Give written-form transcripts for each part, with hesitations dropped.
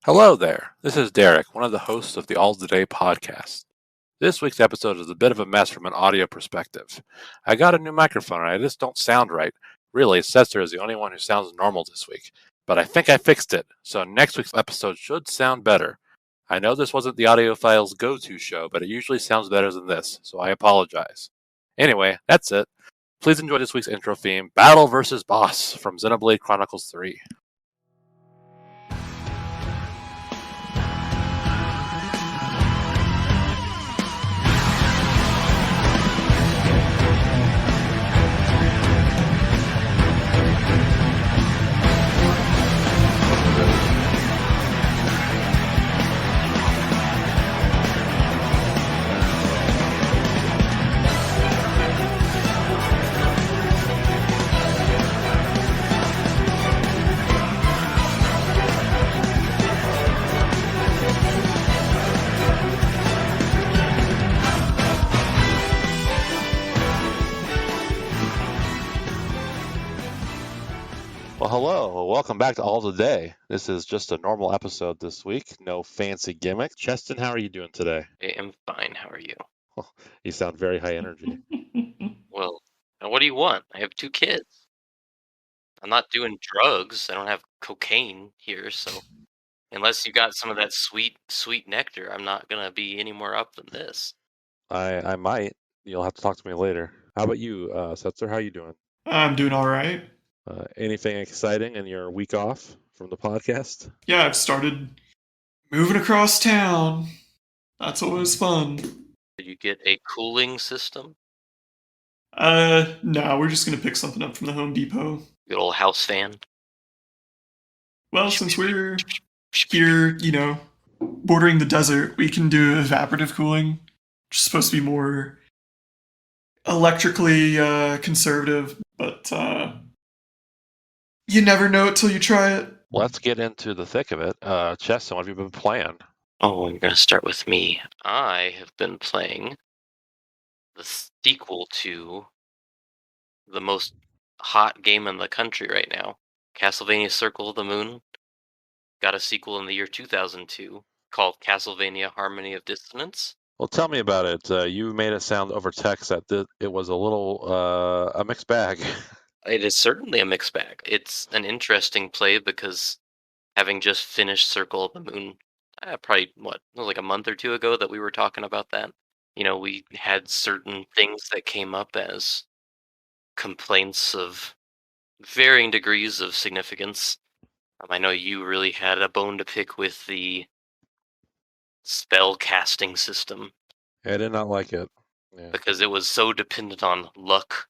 Hello there, this is Derek, one of the hosts of the All Today podcast. This week's episode is a bit of a mess from an audio perspective. I got a new microphone and I just don't sound right. Really, Setzer is the only one who sounds normal this week, but I think I fixed it, so next week's episode should sound better. I know this wasn't the audiophile's go-to show, but it usually sounds better than this, so I apologize. Anyway, that's it. Please enjoy this week's intro theme, Battle vs. Boss, from Xenoblade Chronicles 3. Well, hello. Welcome back to All Today. This is just a normal episode this week. No fancy gimmick. Cheston, how are you doing today? I am fine. How are you? You sound very high energy. Well, what do you want? I have 2 kids. I'm not doing drugs. I don't have cocaine here, so unless you got some of that sweet nectar, I'm not gonna be any more up than this. I might. You'll have to talk to me later. How about you, Setzer? How are you doing? I'm doing all right. Anything exciting in your week off from the podcast? Yeah, I've started moving across town. That's always fun. Did you get a cooling system? No, we're just gonna pick something up from the Home Depot. Good old house fan? Well, since we're here, bordering the desert, we can do evaporative cooling, which is supposed to be more electrically conservative, but you never know it till you try it. Let's get into the thick of it. Cheston, what have you been playing? Oh, you're gonna start with me. I have been playing the sequel to the most hot game in the country right now, Castlevania Circle of the Moon. Got a sequel in the year 2002 called Castlevania Harmony of Dissonance. Well, tell me about it. You made it sound over text that it was a little a mixed bag. It is certainly a mixed bag. It's an interesting play because having just finished Circle of the Moon, probably, it was like a month or 2 ago that we were talking about that. We had certain things that came up as complaints of varying degrees of significance. I know you really had a bone to pick with the spell casting system. I did not like it. Yeah. Because it was so dependent on luck,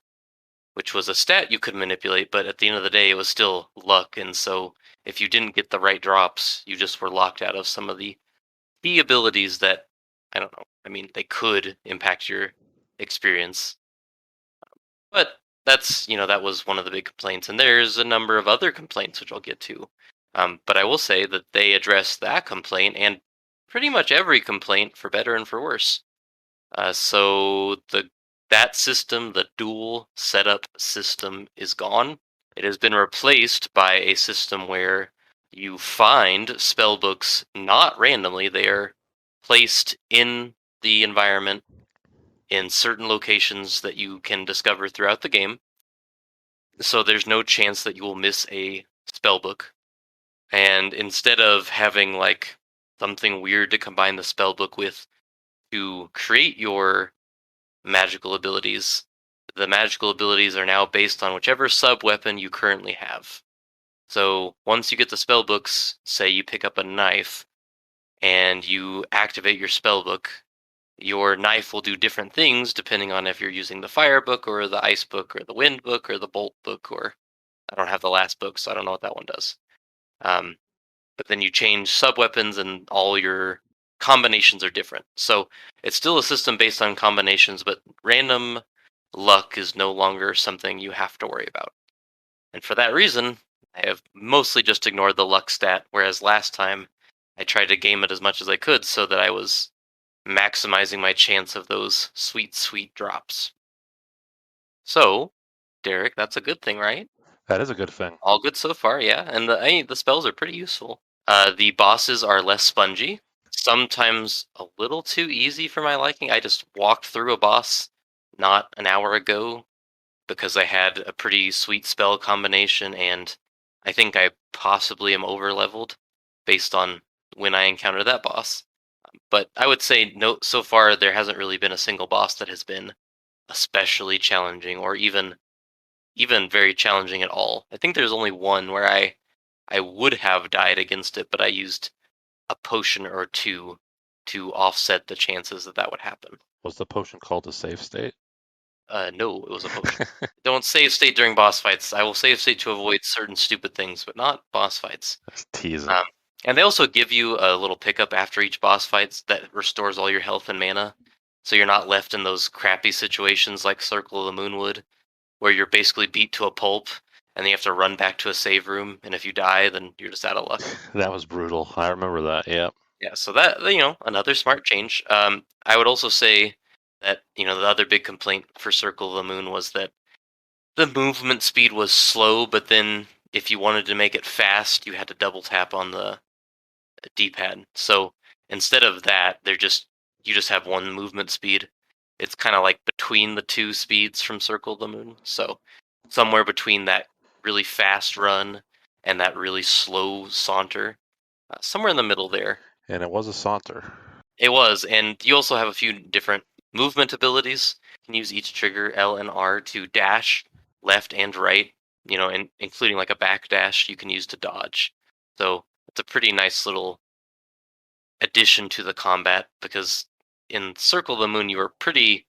which was a stat you could manipulate, but at the end of the day, it was still luck, and so if you didn't get the right drops, you just were locked out of some of the key abilities that, I don't know, they could impact your experience. But that was one of the big complaints, and there's a number of other complaints, which I'll get to. But I will say that they addressed that complaint, and pretty much every complaint, for better and for worse. So that system, the dual setup system, is gone. It has been replaced by a system where you find spellbooks not randomly. They are placed in the environment in certain locations that you can discover throughout the game. So there's no chance that you will miss a spellbook. And instead of having like something weird to combine the spellbook with to create your magical abilities, the magical abilities are now based on whichever sub-weapon you currently have. So once you get the spellbooks, say you pick up a knife and you activate your spellbook, your knife will do different things depending on if you're using the fire book or the ice book or the wind book or the bolt book, or I don't have the last book, so I don't know what that one does. But then you change sub-weapons and all your combinations are different. So it's still a system based on combinations, but random luck is no longer something you have to worry about. And for that reason, I have mostly just ignored the luck stat, whereas last time I tried to game it as much as I could so that I was maximizing my chance of those sweet, sweet drops. So, Derek, that's a good thing, right? That is a good thing. All good so far, yeah. And the spells are pretty useful. The bosses are less spongy, sometimes a little too easy for my liking. I just walked through a boss not an hour ago because I had a pretty sweet spell combination, and I think I possibly am over leveled based on when I encounter that boss. But I would say no, so far there hasn't really been a single boss that has been especially challenging or even very challenging at all. I think there's only one where I would have died against it, but I used a potion or two to offset the chances that that would happen. Was the potion called a save state? No, it was a potion. Don't save state during boss fights. I will save state to avoid certain stupid things, but not boss fights. That's teasing. And they also give you a little pickup after each boss fight that restores all your health and mana, so you're not left in those crappy situations like Circle of the Moon would, where you're basically beat to a pulp and then you have to run back to a save room, and if you die, then you're just out of luck. That was brutal. I remember that. Yeah. Yeah, so that, another smart change. I would also say that, the other big complaint for Circle of the Moon was that the movement speed was slow, but then if you wanted to make it fast, you had to double tap on the D-pad. So instead of that, you just have one movement speed. It's kind of like between the two speeds from Circle of the Moon. So somewhere between that really fast run and that really slow saunter, somewhere in the middle there. And it was a saunter. It was, and you also have a few different movement abilities. You can use each trigger, L and R, to dash left and right, and including like a back dash you can use to dodge. So it's a pretty nice little addition to the combat, because in Circle of the Moon you're pretty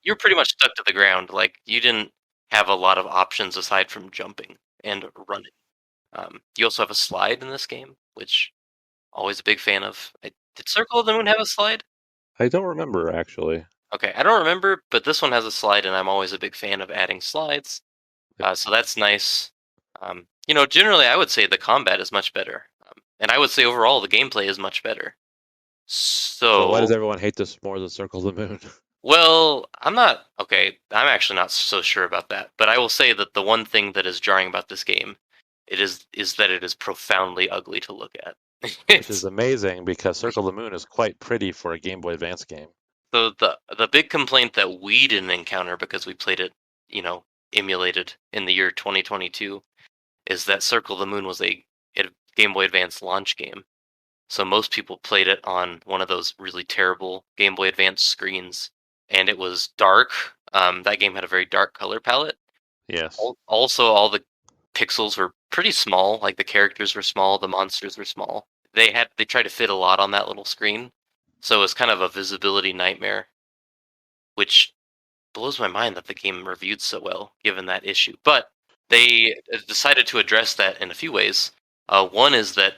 much stuck to the ground. Like, you didn't have a lot of options aside from jumping and running. You also have a slide in this game, which always a big fan of. Did Circle of the Moon have a slide? I don't remember, actually. Okay, I don't remember, but this one has a slide, and I'm always a big fan of adding slides. So that's nice. Generally, I would say the combat is much better, and I would say overall the gameplay is much better. So why does everyone hate this more than Circle of the Moon? Well, I'm actually not so sure about that, but I will say that the one thing that is jarring about this game is that it is profoundly ugly to look at. Which is amazing, because Circle of the Moon is quite pretty for a Game Boy Advance game. So the big complaint that we didn't encounter because we played it, emulated in the year 2022, is that Circle of the Moon was a Game Boy Advance launch game. So most people played it on one of those really terrible Game Boy Advance screens, and it was dark. That game had a very dark color palette. Yes. Also, all the pixels were pretty small. Like, the characters were small, the monsters were small. They tried to fit a lot on that little screen, so it was kind of a visibility nightmare, which blows my mind that the game reviewed so well given that issue. But they decided to address that in a few ways. One is that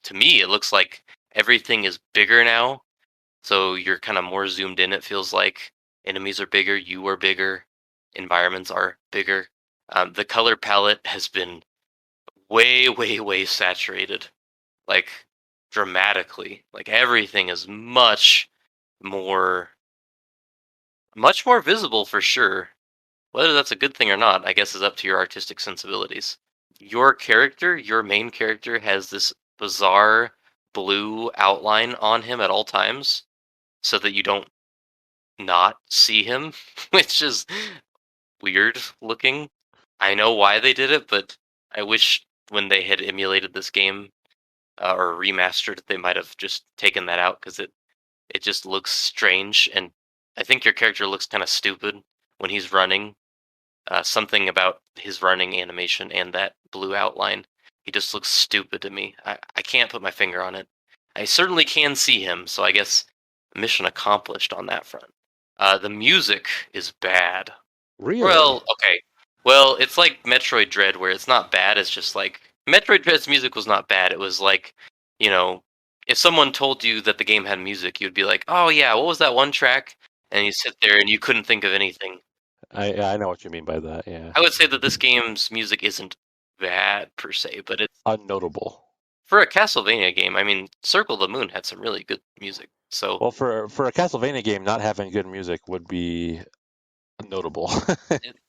to me, it looks like everything is bigger now. So you're kind of more zoomed in, it feels like. Enemies are bigger, you are bigger, environments are bigger. The color palette has been way, way, way saturated. Like, dramatically. Like, everything is much more visible, for sure. Whether that's a good thing or not, I guess, is up to your artistic sensibilities. Your main character, has this bizarre blue outline on him at all times, so that you don't not see him, which is weird looking. I know why they did it, but I wish when they had emulated this game or remastered it, they might have just taken that out, because it just looks strange, and I think your character looks kind of stupid when he's running. Something about his running animation and that blue outline, he just looks stupid to me. I can't put my finger on it. I certainly can see him, so I guess mission accomplished on that front. The music is bad. Really? Well, okay. Well, it's like Metroid Dread, where it's not bad, it's just like... Metroid Dread's music was not bad, it was like, if someone told you that the game had music, you'd be like, oh yeah, what was that one track? And you sit there and you couldn't think of anything. I know what you mean by that, yeah. I would say that this game's music isn't bad, per se, but it's... unnotable. For a Castlevania game, I mean, Circle of the Moon had some really good music, so... Well, for a Castlevania game, not having good music would be notable.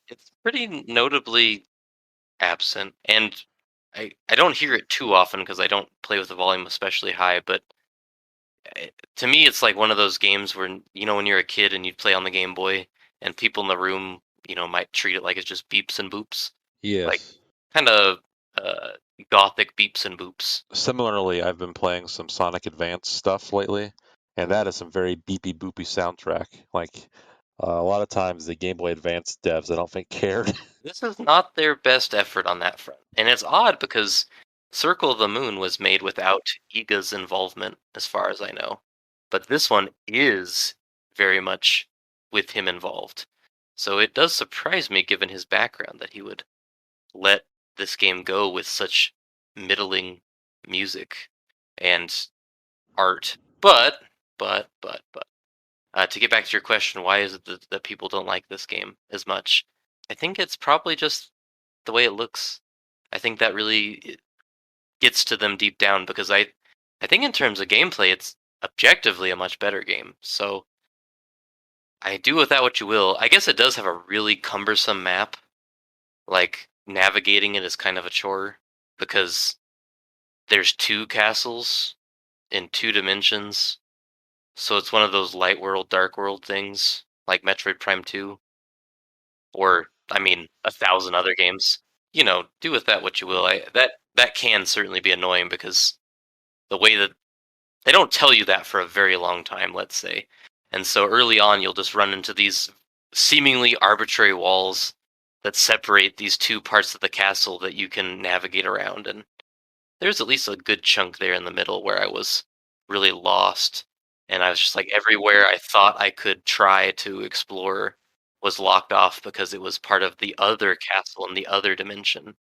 It's pretty notably absent, and I don't hear it too often because I don't play with the volume especially high, but to me, it's like one of those games where, when you're a kid and you play on the Game Boy, and people in the room, might treat it like it's just beeps and boops, like Yes. kind of uh, gothic beeps and boops. Similarly, I've been playing some Sonic Advance stuff lately, and that is some very beepy boopy soundtrack. Like a lot of times, the Game Boy Advance devs, I don't think cared. This is not their best effort on that front, and it's odd because Circle of the Moon was made without Iga's involvement, as far as I know, but this one is very much with him involved. So it does surprise me, given his background, that he would let this game go with such middling music and art. But to get back to your question, why is it that people don't like this game as much? I think it's probably just the way it looks. I think that really gets to them deep down because I think in terms of gameplay, it's objectively a much better game. So I do with that what you will. I guess it does have a really cumbersome map. Like navigating it is kind of a chore because there's two castles in two dimensions. So it's one of those light world, dark world things, like Metroid Prime 2, or I mean, 1,000 other games. Do with that what you will. That can certainly be annoying because the way that they don't tell you that for a very long time, let's say. And so early on you'll just run into these seemingly arbitrary walls that separate these two parts of the castle that you can navigate around, and there's at least a good chunk there in the middle where I was really lost, and I was just like everywhere I thought I could try to explore was locked off because it was part of the other castle in the other dimension.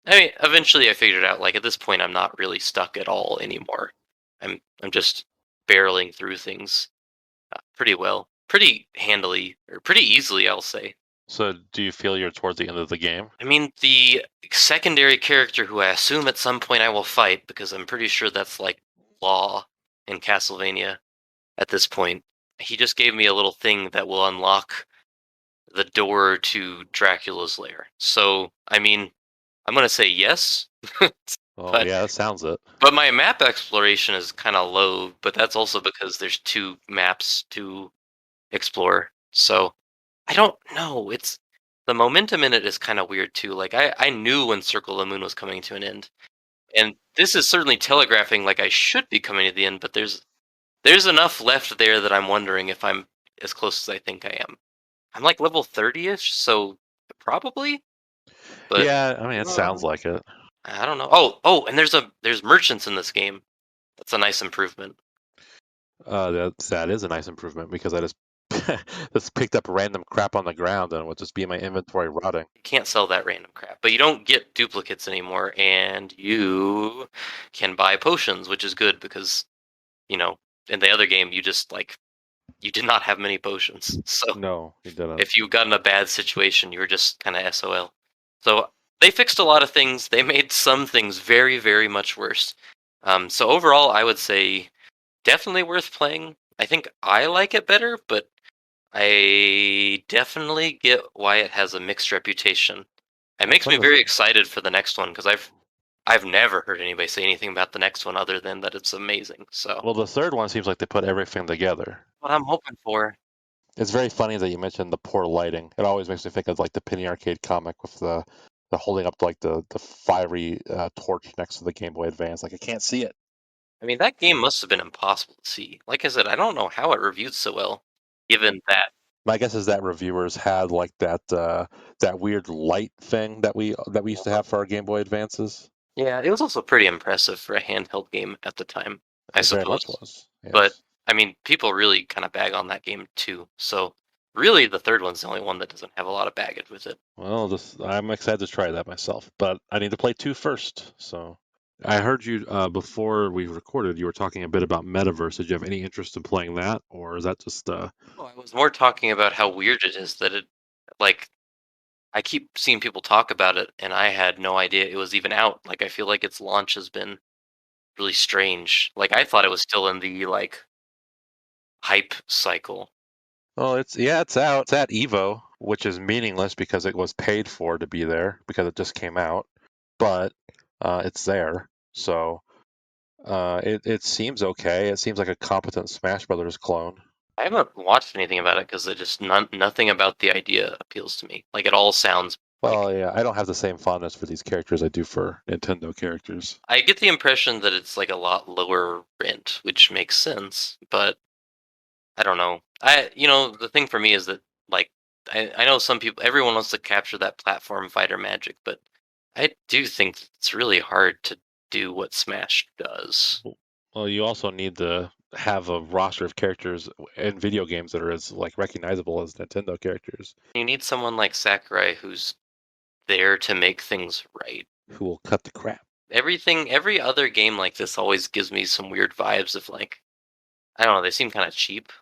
I mean, eventually I figured out like at this point I'm not really stuck at all anymore. I'm just barreling through things pretty well, pretty handily, or pretty easily, I'll say. So, do you feel you're towards the end of the game? I mean, the secondary character who I assume at some point I will fight, because I'm pretty sure that's like law in Castlevania at this point. He just gave me a little thing that will unlock the door to Dracula's lair. So, I mean, I'm gonna say yes, Oh, but yeah, that sounds it. my map exploration is kind of low. But that's also because there's two maps to explore. So I don't know. It's the momentum in it is kind of weird too. Like I knew when Circle of the Moon was coming to an end, and this is certainly telegraphing like I should be coming to the end. But there's enough left there that I'm wondering if I'm as close as I think I am. I'm like level 30ish, so probably. But Yeah, I mean, it sounds uh, like it. I don't know. And there's merchants in this game. That's a nice improvement. That is a nice improvement because I just just picked up random crap on the ground and it would just be in my inventory rotting. You can't sell that random crap, but you don't get duplicates anymore, and you can buy potions, which is good because you know in the other game you just like you did not have many potions. So No, you didn't. if you got in a bad situation, you were just kind of SOL. So they fixed a lot of things. They made some things very, very much worse. So overall, I would say definitely worth playing. I think I like it better, but I definitely get why it has a mixed reputation. It makes me very excited for the next one because I've never heard anybody say anything about the next one other than that it's amazing. So Well, the third one seems like they put everything together. what I'm hoping for. It's very funny that you mentioned the poor lighting. It always makes me think of like the Penny Arcade comic with the holding up like the fiery torch next to the Game Boy Advance. Like I can't see it. I mean, that game must have been impossible to see. Like I said, I don't know how it reviewed so well, given that. My guess is that reviewers had like that weird light thing that we used to have for our Game Boy Advances. Yeah, it was also pretty impressive for a handheld game at the time, I It very suppose. much was. But Yes. I mean, people really kind of bag on that game too. So really, the third one's the only one that doesn't have a lot of baggage with it. Well, I'm excited to try that myself, but I need to play 2 first. So I heard you before we recorded. You were talking a bit about Metaverse. Did you have any interest in playing that, or is that just Oh, I was more talking about how weird it is that it, like, I keep seeing people talk about it, and I had no idea it was even out. Like, I feel like its launch has been really strange. Like, I thought it was still in the like hype cycle. Oh, it's out. It's at Evo, which is meaningless because it was paid for to be there because it just came out. But it's there. So it seems okay. It seems like a competent Smash Brothers clone. I haven't watched anything about it because nothing about the idea appeals to me. Like, it all sounds Well, yeah, I don't have the same fondness for these characters I do for Nintendo characters. I get the impression that it's like a lot lower rent, which makes sense, but I don't know. The thing for me is that, like, I know everyone wants to capture that platform fighter magic, but I do think it's really hard to do what Smash does. Well, you also need to have a roster of characters in video games that are as like recognizable as Nintendo characters. You need someone like Sakurai who's there to make things right. Who will cut the crap. Every other game like this always gives me some weird vibes of, like, I don't know, they seem kind of cheap.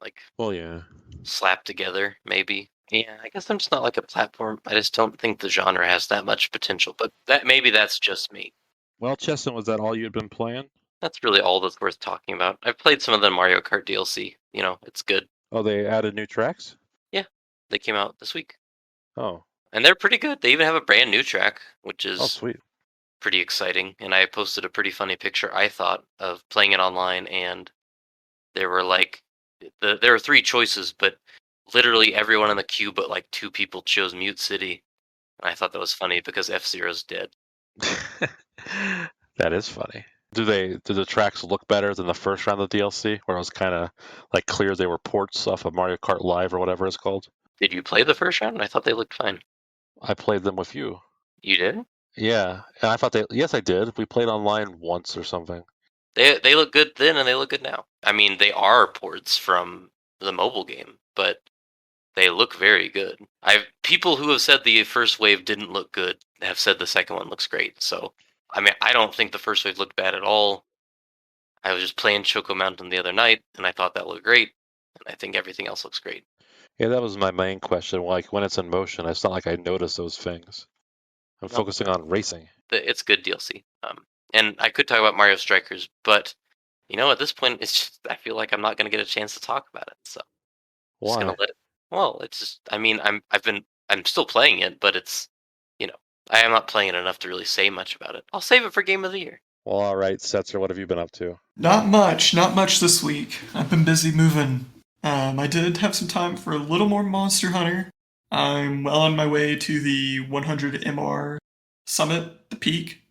Like, well, yeah, slapped together, maybe. Yeah, I guess I'm just not like a platform. I just don't think the genre has that much potential, but maybe that's just me. Well, Cheston, was that all you had been playing? That's really all that's worth talking about. I've played some of the Mario Kart DLC. It's good. Oh, they added new tracks? Yeah, they came out this week. Oh. And they're pretty good. They even have a brand new track, which is sweet. Pretty exciting. And I posted a pretty funny picture, I thought, of playing it online, and there were like there were 3 choices, but literally everyone in the queue but like 2 people chose Mute City. And I thought that was funny because F-Zero's dead. That is funny. Do the tracks look better than the first round of the DLC, where it was kind of like clear they were ports off of Mario Kart Live or whatever it's called? Did you play the first round? I thought they looked fine. I played them with you. You did? Yeah, and I thought yes, I did. We played online once or something. They look good then and they look good now. I mean, they are ports from the mobile game, but they look very good. People who have said the first wave didn't look good have said the second one looks great. So, I mean, I don't think the first wave looked bad at all. I was just playing Choco Mountain the other night, and I thought that looked great, and I think everything else looks great. Yeah, that was my main question. Like, when it's in motion, it's not like I notice those things. I'm focusing on racing. It's good DLC. And I could talk about Mario Strikers, but at this point, it's just I feel like I'm not going to get a chance to talk about it. So I'm just Why? gonna let it. Well, it's just I mean I'm still playing it, but it's I am not playing it enough to really say much about it. I'll save it for Game of the Year. Well, all right, Setzer, what have you been up to? Not much this week. I've been busy moving. I did have some time for a little more Monster Hunter. I'm well on my way to the 100 MR summit, the peak,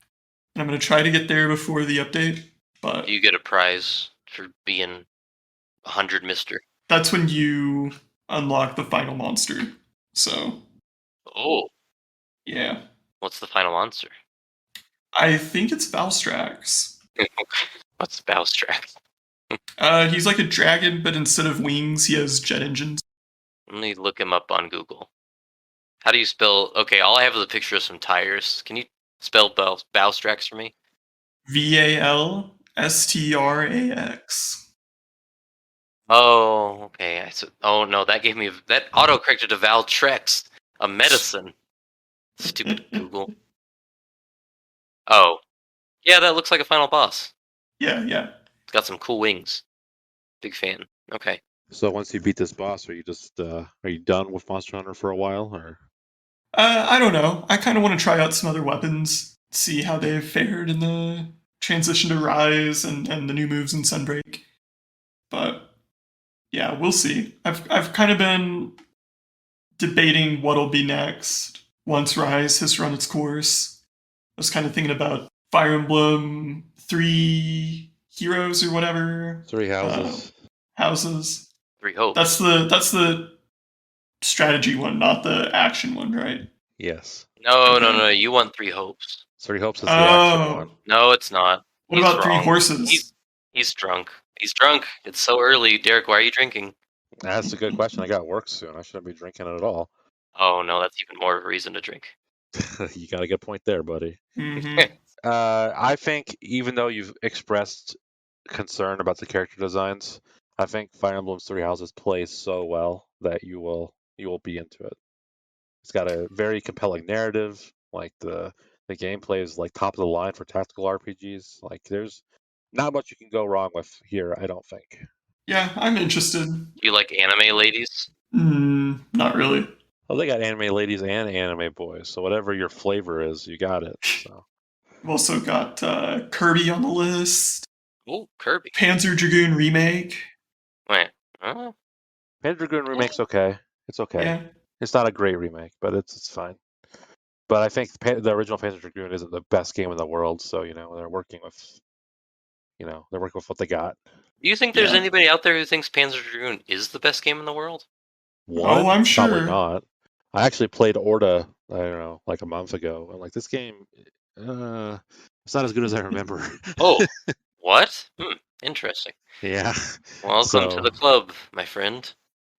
and I'm going to try to get there before the update. But Do you get a prize for being 100 Mister? That's when you unlock the final monster. So. Oh. Yeah. What's the final monster? I think it's Valstrax. What's Valstrax? He's like a dragon, but instead of wings, he has jet engines. Let me look him up on Google. How do you spell? Okay, all I have is a picture of some tires. Can you spell Valstrax for me? Valstrax. Oh, okay. Oh no, that autocorrected to Valtrex, a medicine. Stupid Google. Oh, yeah, that looks like a final boss. Yeah. It's got some cool wings. Big fan. Okay. So once you beat this boss, are you just are you done with Monster Hunter for a while, or? I don't know. I kind of want to try out some other weapons, see how they've fared in the transition to Rise and the new moves in Sunbreak. But yeah, we'll see. I've kind of been debating what'll be next once Rise has run its course. I was kind of thinking about Fire Emblem 3 Heroes or whatever. 3 houses. Houses. 3 hopes. That's the strategy one, not the action one, right? Yes. No. You want 3 hopes. 3 hopes is the action one. No, it's not. What about wrong. 3 horses? He's drunk. He's drunk. It's so early. Derek, why are you drinking? That's a good question. I got work soon. I shouldn't be drinking it at all. Oh, no, that's even more of a reason to drink. You got a good point there, buddy. Mm-hmm. I think even though you've expressed concern about the character designs, I think Fire Emblem 3 Houses plays so well that you will be into it. It's got a very compelling narrative. Like the gameplay is like top of the line for tactical RPGs. Like there's not much you can go wrong with here, I don't think. Yeah, I'm interested. Do you like anime ladies? Not really. Well, they got anime ladies and anime boys, so whatever your flavor is, you got it. So. We've also got Kirby on the list. Oh, Kirby. Panzer Dragoon Remake. Wait. Panzer Dragoon remake's okay. It's okay. Yeah. It's not a great remake, but it's fine. But I think the original Panzer Dragoon isn't the best game in the world, so they're working with what they got. Do you think there's Yeah. anybody out there who thinks Panzer Dragoon is the best game in the world? Oh, I'm sure. Probably not. I actually played Orta, I don't know, like a month ago, and like this game, it's not as good as I remember. Oh, what? Interesting. Yeah. Welcome to the club, my friend.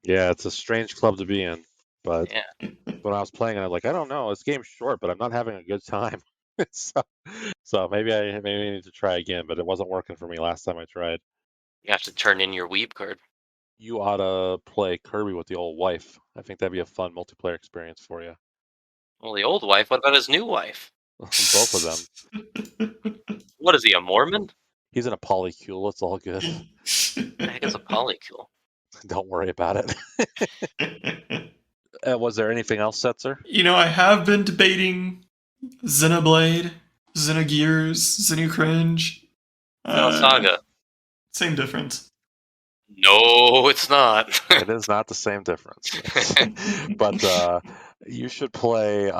Yeah, it's a strange club to be in. But Yeah. when I was playing it, I'm like, I don't know, this game's short, but I'm not having a good time. so maybe I need to try again, but it wasn't working for me last time I tried. You have to turn in your Weeb card. You ought to play Kirby with the old wife. I think that'd be a fun multiplayer experience for you. Well, the old wife. What about his new wife? Both of them. What is he, a Mormon? He's in a polycule. It's all good. What the heck is a polycule? Don't worry about it. Was there anything else, Setzer? I have been debating Xenoblade, Xenogears, Xenocringe. Saga. Same difference. No, it's not. It is not the same difference. But you should play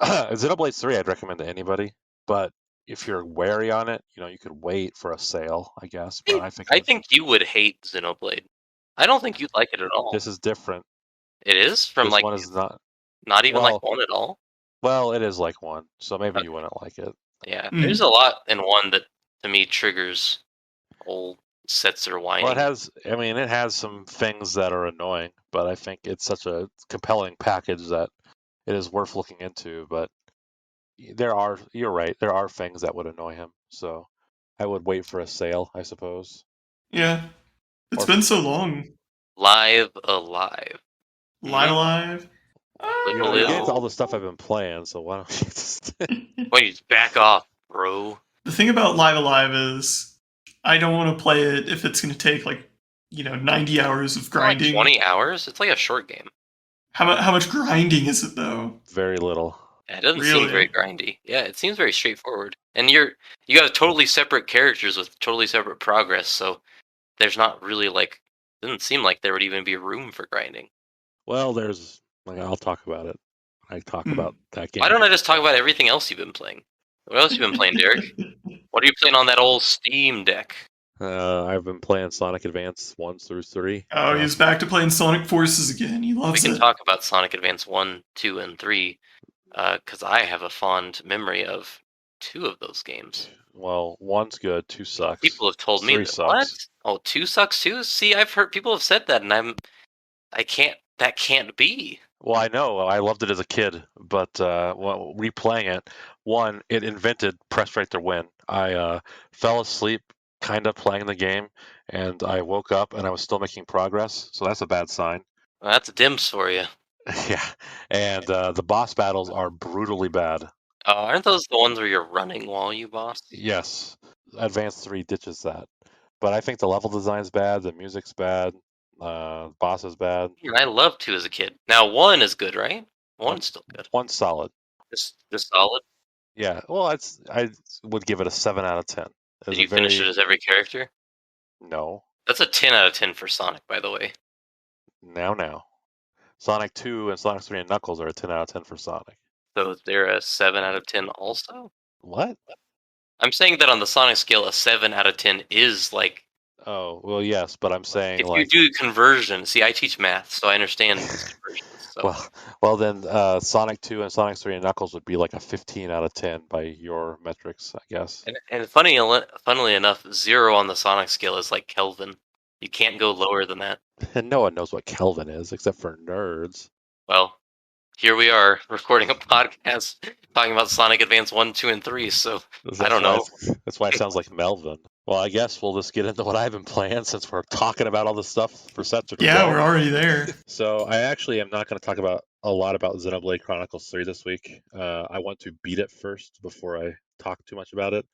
Xenoblade 3. I'd recommend to anybody. But if you're wary on it, you could wait for a sale, I guess. But I think you would hate Xenoblade. I don't think you'd like it at all. This is different. It is from this one is not even like one at all. Well, it is like one, so maybe you wouldn't like it. Yeah, there's a lot in one that to me triggers old Setzer whining. Well, it has some things that are annoying, but I think it's such a compelling package that it is worth looking into. But you're right, there are things that would annoy him, so I would wait for a sale, I suppose. Yeah, it's been so long. Live Alive. Live. You get all the stuff I've been playing, so why don't you just... Why don't you just back off, bro? The thing about Live Alive is I don't want to play it if it's going to take 90 hours of grinding. 20 hours? It's like a short game. How much grinding is it though? Very little. Yeah, it doesn't seem very grindy. Yeah, it seems very straightforward. And you got totally separate characters with totally separate progress, so there's not really doesn't seem like there would even be room for grinding. Well, I'll talk about it. I talk about that game. Why don't I just talk about everything else you've been playing? What else have you been playing, Derek? What are you playing on that old Steam Deck? I've been playing Sonic Advance 1 through 3. Oh, he's back to playing Sonic Forces again. He loves it. We can talk about Sonic Advance 1, 2, and 3, because I have a fond memory of 2 of those games. Well, 1's good, 2 sucks. People have told me that, what? Oh, 2 sucks too? See, I've heard people have said that, and that can't be. Well, I know. I loved it as a kid, but replaying it, 1, it invented press right to win. I fell asleep kind of playing the game, and I woke up and I was still making progress, so that's a bad sign. Well, that's dims for you. Yeah, and the boss battles are brutally bad. Aren't those the ones where you're running while you boss? Yes, Advance 3 ditches that. But I think the level design's bad, the music's bad, boss is bad. I loved 2 as a kid. Now 1 is good, right? 1's still good. 1's solid. Just solid? Yeah, well, I would give it a 7 out of 10. Did you finish it as every character? No. That's a 10 out of 10 for Sonic, by the way. Now. Sonic 2 and Sonic 3 and Knuckles are a 10 out of 10 for Sonic. So they're a 7 out of 10 also? What? I'm saying that on the Sonic scale, a 7 out of 10 is like... Oh, well, yes, but I'm saying if you do conversion... See, I teach math, so I understand conversions. So. Well, then Sonic 2 and Sonic 3 and Knuckles would be like a 15 out of 10 by your metrics, I guess. And funnily enough, 0 on the Sonic scale is like Kelvin. You can't go lower than that. And no one knows what Kelvin is, except for nerds. Well, here we are, recording a podcast, talking about Sonic Advance 1, 2, and 3, so I don't know. That's why it sounds like Melvin. Well, I guess we'll just get into what I've been playing since we're talking about all this stuff for Setzer. Yeah, we're already there. So I actually am not going to talk about a lot about Xenoblade Chronicles 3 this week. I want to beat it first before I talk too much about it,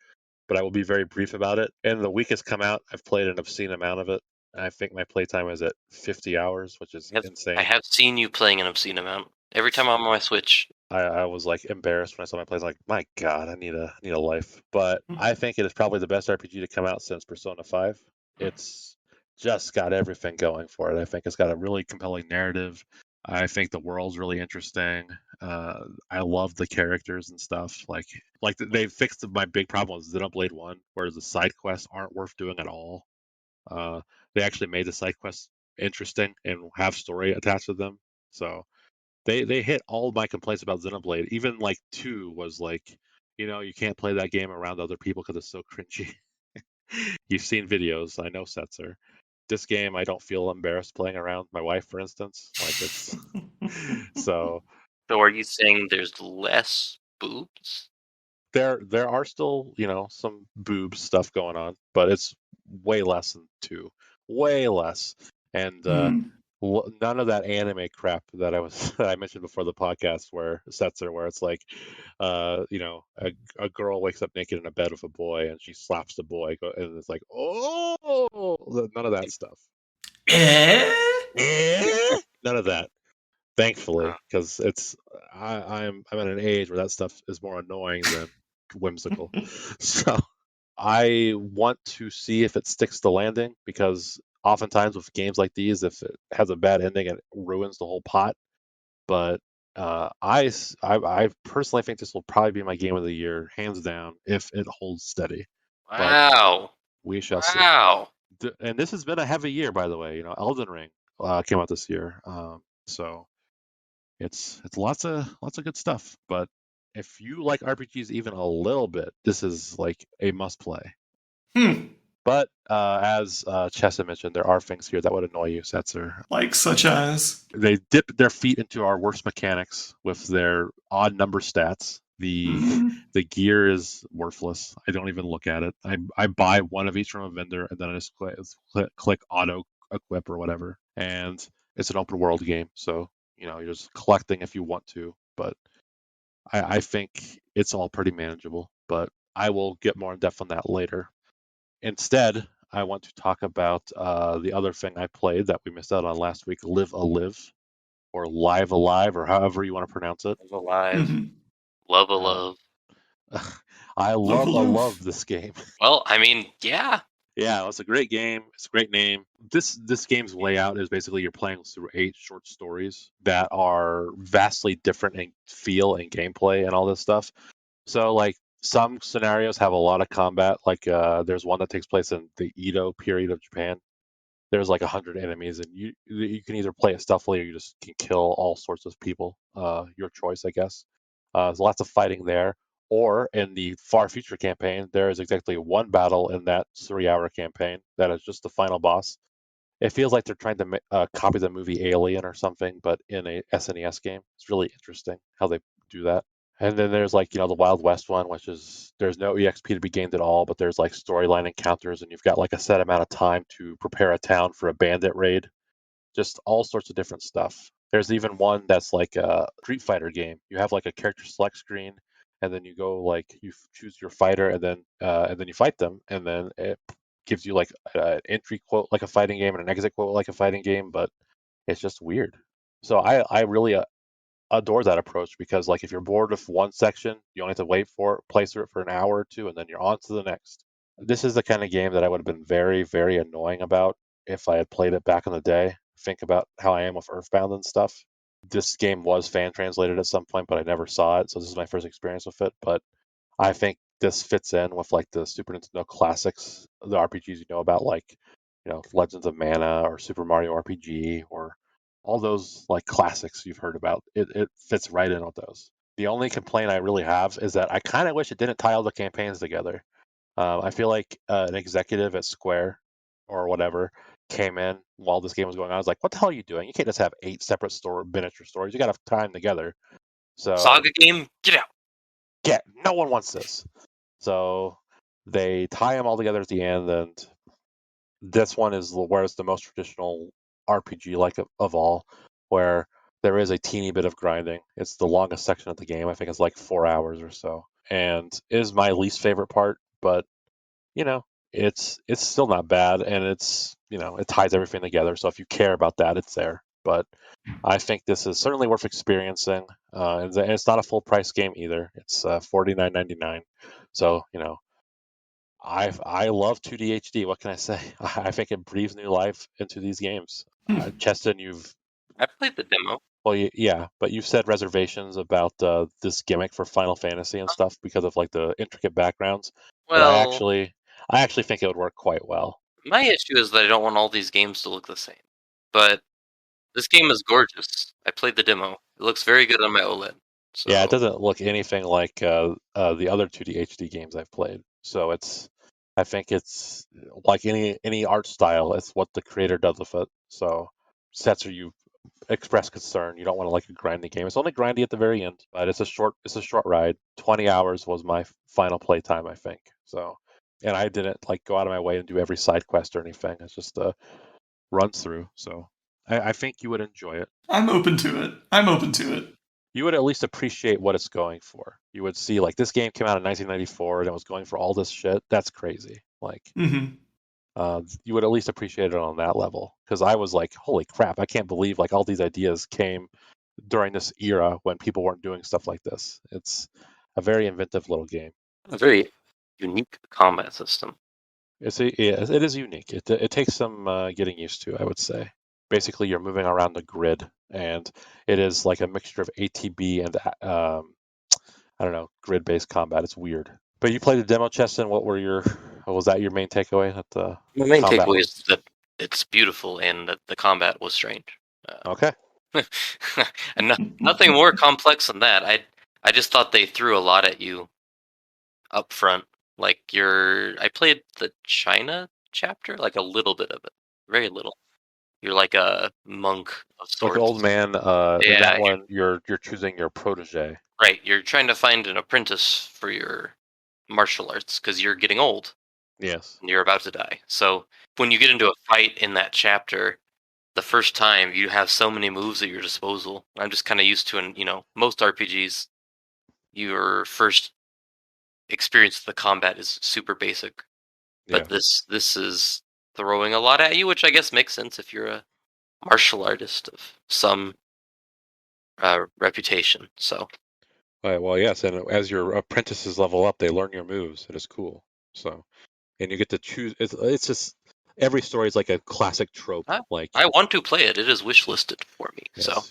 but I will be very brief about it. And the week has come out. I've played an obscene amount of it. I think my playtime is at 50 hours, which is insane. I have seen you playing an obscene amount. Every time I'm on my Switch, I was like embarrassed when I saw my plays. Like, my God, I need a life. But I think it is probably the best RPG to come out since Persona 5. It's just got everything going for it. I think it's got a really compelling narrative. I think the world's really interesting. I love the characters and stuff. They fixed my big problem with Xenoblade 1, where the side quests aren't worth doing at all. They actually made the side quests interesting and have story attached to them. So they hit all my complaints about Xenoblade. Even like 2 was like, you can't play that game around other people because it's so cringy. You've seen videos, I know, Setzer. This game, I don't feel embarrassed playing around my wife, for instance. Like it's so So are you saying there's less boobs? there are still some boob stuff going on, but it's way less than 2, way less, and none of that anime crap that I mentioned before the podcast where Setzer, where it's like a girl wakes up naked in a bed with a boy and she slaps the boy and it's like, oh, none of that stuff. None of that, thankfully, because I'm at an age where that stuff is more annoying than whimsical. So I want to see if it sticks the landing, because oftentimes with games like these, if it has a bad ending, it ruins the whole pot. But I personally think this will probably be my game of the year, hands down, if it holds steady. Wow. We shall see. And this has been a heavy year, by the way. Elden Ring came out this year, so it's lots of good stuff. But if you like RPGs even a little bit, this is like a must play. But as Cheston mentioned, there are things here that would annoy you, Setzer. Like such as? They dip their feet into our worst mechanics with their odd number stats. The gear is worthless. I don't even look at it. I buy one of each from a vendor, and then I just click auto equip or whatever. And it's an open world game, so you're just collecting if you want to. But I think it's all pretty manageable. But I will get more in depth on that later. Instead, I want to talk about the other thing I played that we missed out on last week, Live Alive, or Live Alive, or however you want to pronounce it. Live Alive. Love a love. I love this game. Well, I mean, yeah. Yeah, it's a great game. It's a great name. This game's layout is basically you're playing through 8 short stories that are vastly different in feel and gameplay and all this stuff. So, like, some scenarios have a lot of combat. Like, there's one that takes place in the Edo period of Japan. There's like 100 enemies, and you can either play it stealthily or you just can kill all sorts of people. Your choice, I guess. There's lots of fighting there. Or in the far future campaign, there is exactly one battle in that 3-hour campaign that is just the final boss. It feels like they're trying to copy the movie Alien or something, but in a SNES game. It's really interesting how they do that. And then there's like, the Wild West one, which is there's no EXP to be gained at all, but there's like storyline encounters, and you've got like a set amount of time to prepare a town for a bandit raid. Just all sorts of different stuff. There's even one that's like a Street Fighter game. You have like a character select screen, and then you go like you choose your fighter, and then you fight them, and then it gives you like an entry quote like a fighting game and an exit quote like a fighting game, but it's just weird. So I really adore that approach, because like if you're bored with one section, you only have to play through it for an hour or two, and then you're on to the next. This is the kind of game that I would have been very, very annoying about if I had played it back in the day. Think about how I am with Earthbound and stuff. This game was fan translated at some point, but I never saw it, so this is my first experience with it. But I think this fits in with like the Super Nintendo classics, the RPGs you know about, like Legends of Mana or Super Mario RPG, or all those like classics you've heard about. It fits right in with those. The only complaint I really have is that I kind of wish it didn't tie all the campaigns together. I feel like an executive at Square or whatever came in while this game was going on. I was like, what the hell are you doing? You can't just have 8 separate miniature stories. You got to tie them together. So Saga game, get out. Yeah, no one wants this. So they tie them all together at the end, and this one is where it's the most traditional RPG like of all, where there is a teeny bit of grinding. It's the longest section of the game. I think it's like 4 hours or so, and is my least favorite part. But it's still not bad, and it's it ties everything together. So if you care about that, it's there. but I think this is certainly worth experiencing. And it's not a full price game either. It's $49.99. So I love 2D HD. What can I say? I think it breathes new life into these games. Cheston, I played the demo. well, yeah, but you've said reservations about this gimmick for Final Fantasy and stuff because of like the intricate backgrounds. But I actually think it would work quite well. My issue is that I don't want all these games to look the same. But this game is gorgeous. I played the demo. It looks very good on my OLED. So. Yeah, it doesn't look anything like the other 2D HD games I've played. So I think it's like any art style. It's what the creator does with it. So Setzer, you express concern. You don't want to like a grindy game. It's only grindy at the very end, but it's a short ride. 20 hours was my final play time, I think. So, and I didn't like go out of my way and do every side quest or anything. It's just a run through. So I think you would enjoy it. I'm open to it. You would at least appreciate what it's going for. You would see like this game came out in 1994 and it was going for all this shit. That's crazy. Like, you would at least appreciate it on that level. Because I was like, holy crap, I can't believe like all these ideas came during this era when people weren't doing stuff like this. It's a very inventive little game. A very unique combat system. It is unique. It takes some getting used to, I would say. Basically, you're moving around the grid, and it is like a mixture of ATB and I don't know, grid-based combat. It's weird. But you played the demo, Cheston. What was that your main takeaway? My main takeaway is that it's beautiful and that the combat was strange. Okay. And nothing more complex than that. I just thought they threw a lot at you up front. Like I played the China chapter, like a little bit of it, very little. You're like a monk of sorts. Like an old man. In that one, you're choosing your protege. Right. You're trying to find an apprentice for your martial arts because you're getting old. Yes. And you're about to die. So when you get into a fight in that chapter, the first time you have so many moves at your disposal. I'm just kind of used to, most RPGs, your first experience of the combat is super basic. But this is throwing a lot at you, which I guess makes sense if you're a martial artist of some reputation. So, right, well, yes, and as your apprentices level up, they learn your moves. It is cool. So, and you get to choose. It's just every story is like a classic trope. I want to play it. It is wishlisted for me. Yes, so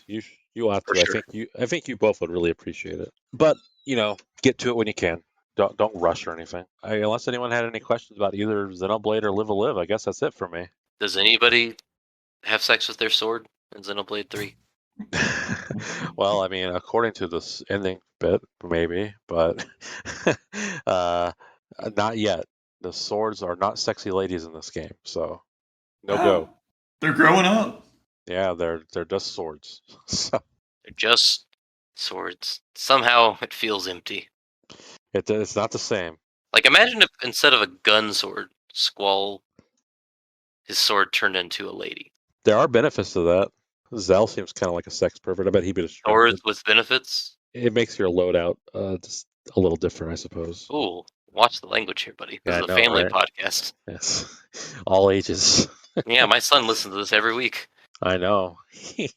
you ought to. Sure. I think you both would really appreciate it. But get to it when you can. Don't rush or anything. Unless anyone had any questions about either Xenoblade or Live a Live, I guess that's it for me. Does anybody have sex with their sword in Xenoblade 3? Well, I mean, according to this ending bit, maybe, but not yet. The swords are not sexy ladies in this game, so go. They're growing up. Yeah, they're just swords. So. They're just swords. Somehow it feels empty. It's not the same. Like, imagine if instead of a gun sword, Squall, his sword turned into a lady. There are benefits to that. Zell seems kind of like a sex pervert. I bet he'd be distracted. Swords with benefits? It makes your loadout just a little different, I suppose. Ooh, watch the language here, buddy. This is a family podcast. Yes, all ages. Yeah, my son listens to this every week. I know. He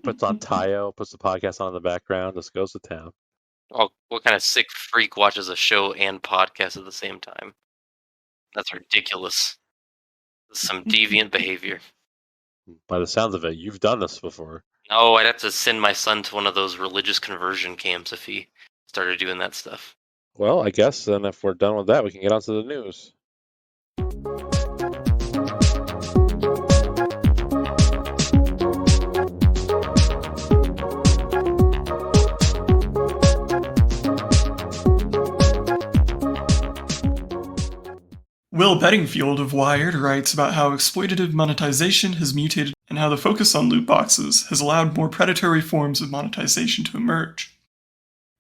puts on Tayo, puts the podcast on in the background, just goes to town. Oh, what kind of sick freak watches a show and podcast at the same time? That's ridiculous. This is some deviant behavior. By the sounds of it, you've done this before. No, I'd have to send my son to one of those religious conversion camps if he started doing that stuff. Well, I guess then if we're done with that, we can get on to the news. Will Bedingfield of Wired writes about how exploitative monetization has mutated and how the focus on loot boxes has allowed more predatory forms of monetization to emerge.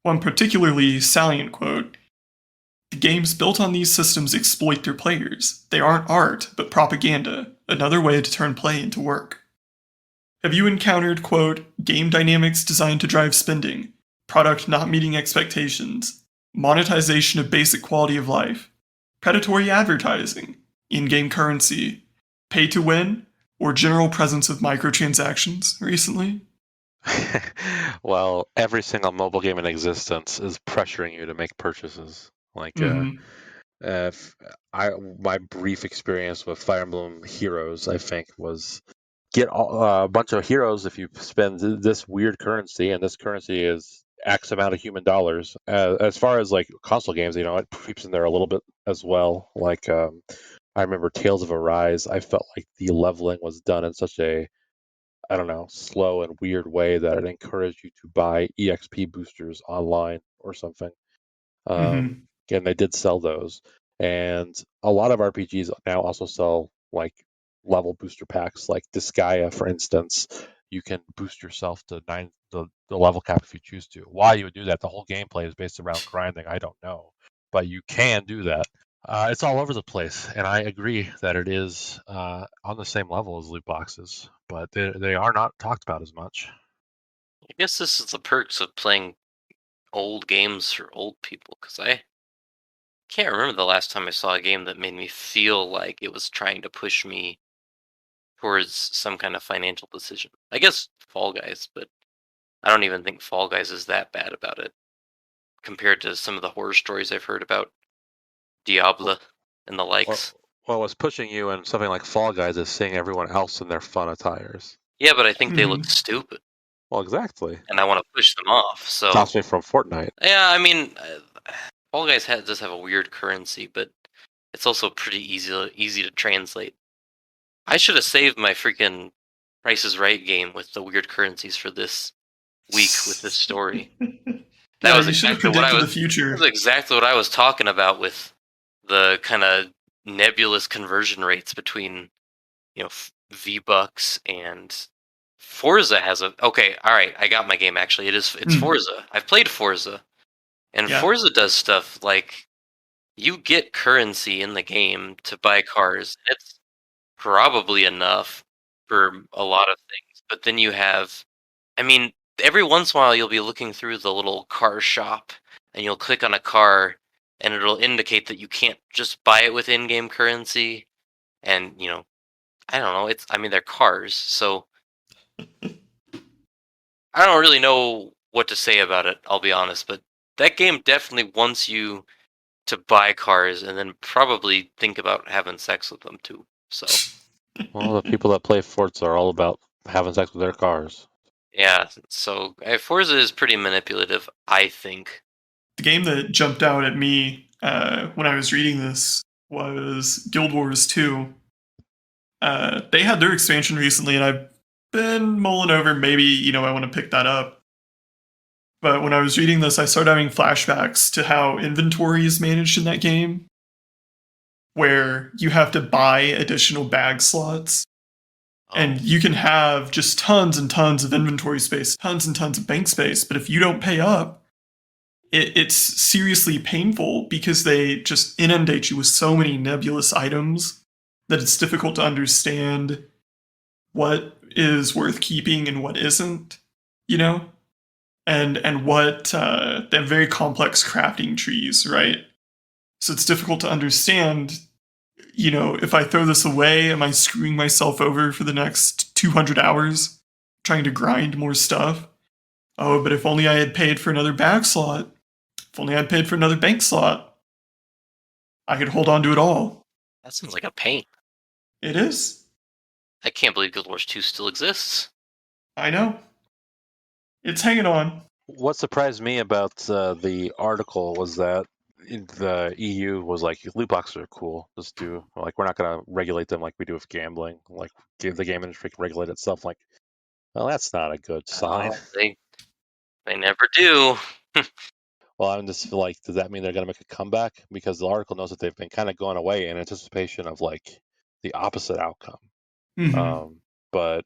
One particularly salient quote, "The games built on these systems exploit their players. They aren't art, but propaganda, another way to turn play into work." Have you encountered, quote, game dynamics designed to drive spending, product not meeting expectations, monetization of basic quality of life, predatory advertising, in-game currency, pay to win, or general presence of microtransactions recently? Well, every single mobile game in existence is pressuring you to make purchases. Like, if my brief experience with Fire Emblem Heroes, I think, was get a bunch of heroes if you spend this weird currency, and this currency is X amount of human dollars. As far as like console games, it creeps in there a little bit as well. Like, I remember Tales of Arise. I felt like the leveling was done in such a, I don't know, slow and weird way that it encouraged you to buy EXP boosters online or something. Again, they did sell those, and a lot of RPGs now also sell like level booster packs. Like Disgaea, for instance, you can boost yourself to the level cap if you choose to. Why you would do that? The whole gameplay is based around grinding. I don't know, but you can do that. It's all over the place, and I agree that it is on the same level as loot boxes, but they are not talked about as much. I guess this is the perks of playing old games for old people, because I can't remember the last time I saw a game that made me feel like it was trying to push me towards some kind of financial decision. I guess Fall Guys, but I don't even think Fall Guys is that bad about it compared to some of the horror stories I've heard about Diablo and the likes. Well, what's pushing you in something like Fall Guys is seeing everyone else in their fun attires. Yeah, but I think they look stupid, Well, exactly. and I want to push them off. So Stops me from Fortnite. yeah, I mean, Fall Guys does have a weird currency, but it's also pretty easy to translate. I should have saved my freaking Price is Right game with the weird currencies for this week with this story. Yeah, you should have predicted the future. That was exactly what I was talking about with the kind of nebulous conversion rates between, V-Bucks and Forza has a... Okay, alright, I got my game actually. It's Forza. I've played Forza. And Forza does stuff like you get currency in the game to buy cars. It's probably enough for a lot of things. But then you have... I mean, every once in a while you'll be looking through the little car shop and you'll click on a car and it'll indicate that you can't just buy it with in-game currency. And, I don't know, they're cars, so I don't really know what to say about it, I'll be honest, but that game definitely wants you to buy cars and then probably think about having sex with them too. So well, the people that play Forza are all about having sex with their cars. Yeah, so Forza is pretty manipulative, I think. The game that jumped out at me when I was reading this was Guild Wars 2. They had their expansion recently, and I've been mulling over maybe, I want to pick that up. But when I was reading this, I started having flashbacks to how inventory is managed in that game, where you have to buy additional bag slots. And you can have just tons and tons of inventory space, tons and tons of bank space, but if you don't pay up, it's seriously painful because they just inundate you with so many nebulous items that it's difficult to understand what is worth keeping and what isn't, and what they have very complex crafting trees, right? So it's difficult to understand, if I throw this away, am I screwing myself over for the next 200 hours trying to grind more stuff? Oh, but if only I had paid for another bag slot. If only I'd paid for another bank slot. I could hold on to it all. That sounds like a pain. It is. I can't believe Guild Wars 2 still exists. I know. It's hanging on. What surprised me about the article was that the EU was like, loot boxes are cool. Just we're not going to regulate them like we do with gambling. Like, give the game industry can regulate itself. Like, well, that's not a good sign. They never do. Well, I'm just like, does that mean they're going to make a comeback? Because the article knows that they've been kind of going away in anticipation of like the opposite outcome. Mm-hmm. But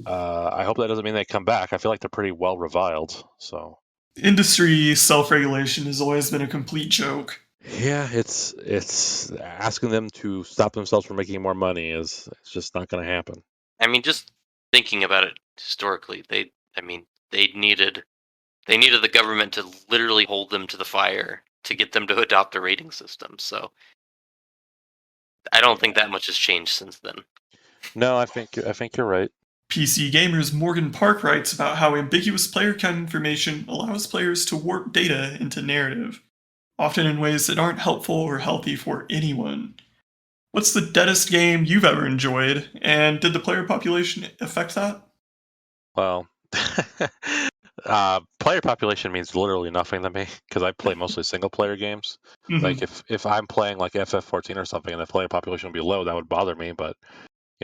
I hope that doesn't mean they come back. I feel like they're pretty well reviled. So industry self-regulation has always been a complete joke. Yeah, it's asking them to stop themselves from making more money it's just not going to happen. I mean, just thinking about it historically, they needed the government to literally hold them to the fire to get them to adopt a rating system. So I don't think that much has changed since then. No, I think you're right. PC Gamer's Morgan Park writes about how ambiguous player count information allows players to warp data into narrative, often in ways that aren't helpful or healthy for anyone. What's the deadest game you've ever enjoyed, and did the player population affect that? Well, player population means literally nothing to me because I play mostly single player games. Like Mm-hmm. if I'm playing like FF14 or something and the player population would be low, that would bother me. But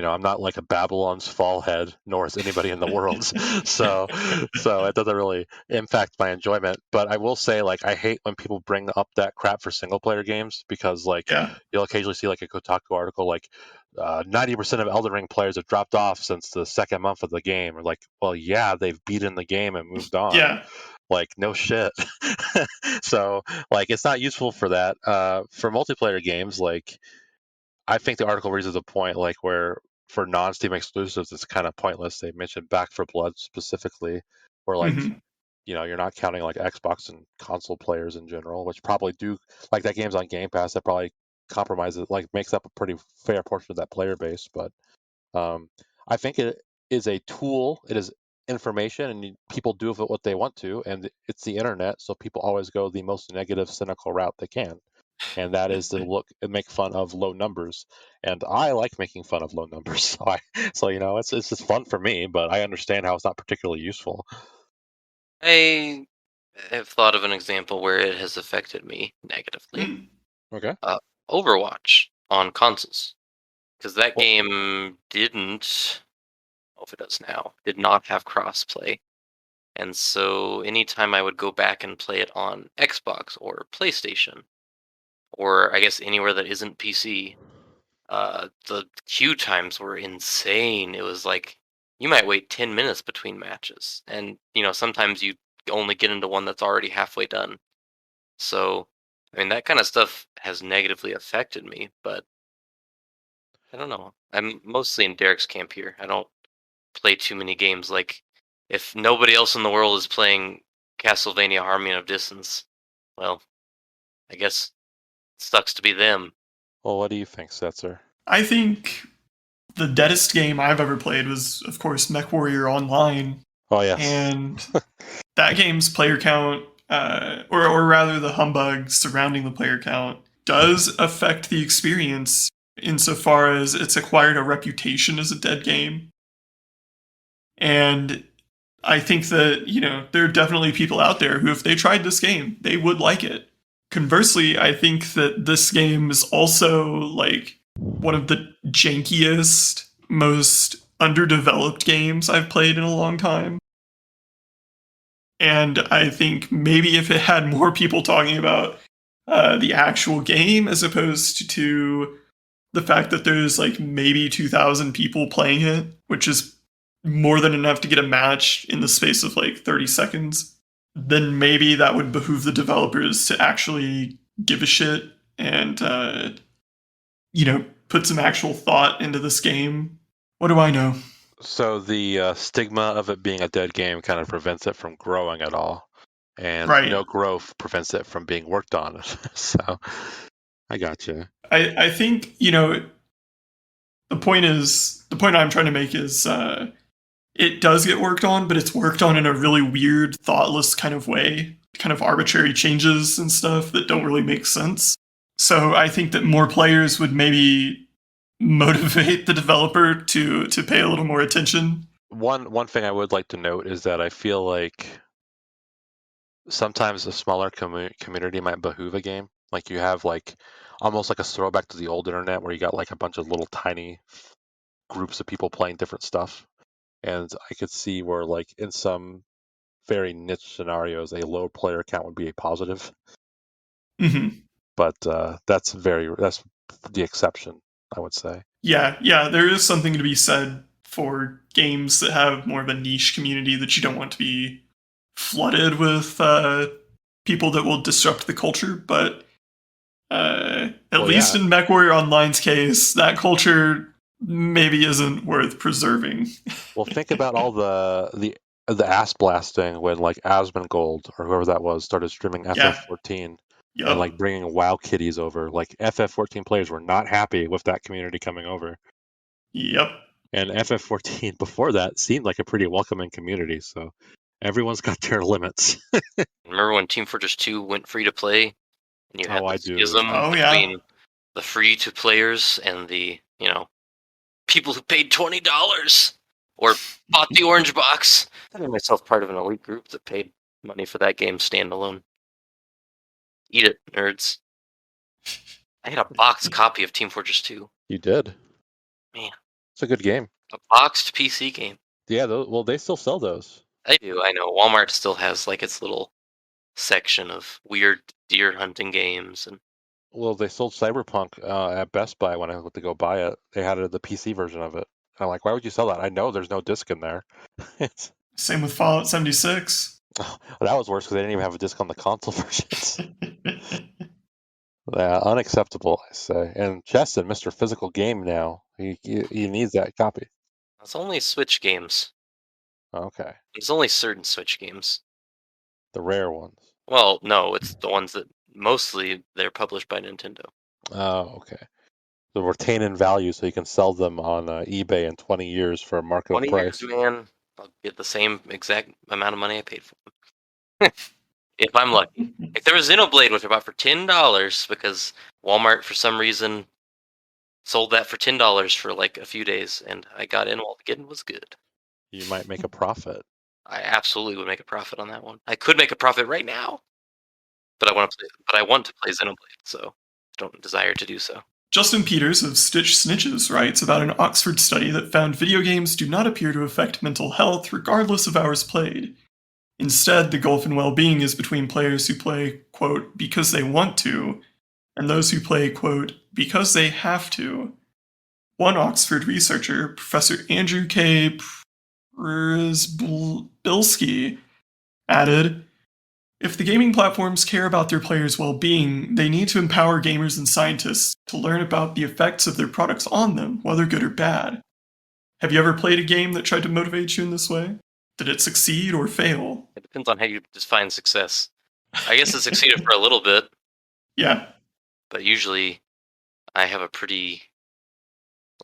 I'm not like a Babylon's Fall head, nor is anybody in the world. so it doesn't really impact my enjoyment. But I will say, like, I hate when people bring up that crap for single player games because, like, Yeah. you'll occasionally see like a Kotaku article like 90% of Elden Ring players have dropped off since the second month of the game. Or like, well, yeah, they've beaten the game and moved on. Yeah. Like, no shit. So, like, it's not useful for that. For multiplayer games, like, I think the article raises a point like where for non-Steam exclusives, it's kind of pointless. They mentioned Back for Blood specifically, where like Mm-hmm. you're not counting like Xbox and console players in general, which probably do like that game's on Game Pass. That probably compromises like makes up a pretty fair portion of that player base. But I think it is a tool. It is information, and people do with it what they want to, and it's the internet, so people always go the most negative, cynical route they can, and that is to look and make fun of low numbers. And I like making fun of low numbers, so it's just fun for me. But I understand how it's not particularly useful. I have thought of an example where it has affected me negatively. Mm. Okay. Overwatch on consoles, because that Well, game didn't. I don't know if it does now. Did not have crossplay, and so anytime I would go back and play it on Xbox or PlayStation, or I guess anywhere that isn't PC, the queue times were insane. It was like you might wait 10 minutes between matches, and sometimes you only get into one that's already halfway done. So, I mean, that kind of stuff has negatively affected me, but I don't know. I'm mostly in Derek's camp here. I don't play too many games. Like, if nobody else in the world is playing Castlevania Harmony of Distance, well, I guess it sucks to be them. well, what do you think, Setzer? I think the deadest game I've ever played was, of course, MechWarrior Online, Oh yes. and that game's player count, or rather the humbug surrounding the player count, does affect the experience insofar as it's acquired a reputation as a dead game. And I think that, there are definitely people out there who, if they tried this game, they would like it. Conversely, I think that this game is also like one of the jankiest, most underdeveloped games I've played in a long time. And I think maybe if it had more people talking about the actual game as opposed to the fact that there's like maybe 2,000 people playing it, which is more than enough to get a match in the space of like 30 seconds, then maybe that would behoove the developers to actually give a shit and, put some actual thought into this game. What do I know? So the stigma of it being a dead game kind of prevents it from growing at all, and Right. no growth prevents it from being worked on. So I gotcha. I think, the point I'm trying to make is it does get worked on, but it's worked on in a really weird, thoughtless kind of way, kind of arbitrary changes and stuff that don't really make sense. So I think that more players would maybe motivate the developer to pay a little more attention. One thing I would like to note is that I feel like sometimes a smaller community might behoove a game. Like you have like almost like a throwback to the old internet where you got like a bunch of little tiny groups of people playing different stuff. And I could see where like in some very niche scenarios a low player count would be a positive. Mm-hmm. But that's the exception, I would say. Yeah, there is something to be said for games that have more of a niche community that you don't want to be flooded with people that will disrupt the culture, but at least in MechWarrior Online's case, that culture maybe isn't worth preserving. Well, think about all the ass blasting when like Asmongold or whoever that was started streaming FF14 Yep. and like bringing WoW kitties over. Like FF14 players were not happy with that community coming over. Yep. And FF14 before that seemed like a pretty welcoming community, so everyone's got their limits. Remember when Team Fortress 2 went free to play, and you had I the do. schism Oh, yeah. between the free to players and the people who paid $20 or bought the orange box. I made myself part of an elite group that paid money for that game standalone. Eat it, nerds. I had a boxed copy of Team Fortress 2. You did. Man. It's a good game. A boxed PC game. Yeah, well, they still sell those. They do, I know. Walmart still has like its little section of weird deer hunting games. And Well, they sold Cyberpunk at Best Buy when I went to go buy it. They had the PC version of it. And I'm like, why would you sell that? I know there's no disc in there. Same with Fallout 76. Well, that was worse because they didn't even have a disc on the console versions. Yeah, unacceptable, I say. And Cheston, Mr. Physical Game now, he needs that copy. it's only Switch games. Okay. It's only certain Switch games. The rare ones. Well, no, it's the ones that mostly they're published by Nintendo. Oh, okay. So retain in value so you can sell them on eBay in 20 years for a market 20 price. years, man, I'll get the same exact amount of money I paid for them. If I'm lucky. If there was Xenoblade, which I bought for $10 because Walmart, for some reason, sold that for $10 for like a few days, and I got in while the getting was good. You might make a profit. I absolutely would make a profit on that one. I could make a profit right now, but I want to play Xenoblade, so I don't desire to do so. Justin Peters of Stitch Snitches writes about an Oxford study that found video games do not appear to affect mental health regardless of hours played. Instead, the gulf in well-being is between players who play, quote, because they want to, and those who play, quote, because they have to. One Oxford researcher, Professor Andrew K. Przybylski, added, if the gaming platforms care about their players' well-being, they need to empower gamers and scientists to learn about the effects of their products on them, whether good or bad. Have you ever played a game that tried to motivate you in this way? Did it succeed or fail? It depends on how you define success. I guess it succeeded for a little bit. Yeah. But usually I have a pretty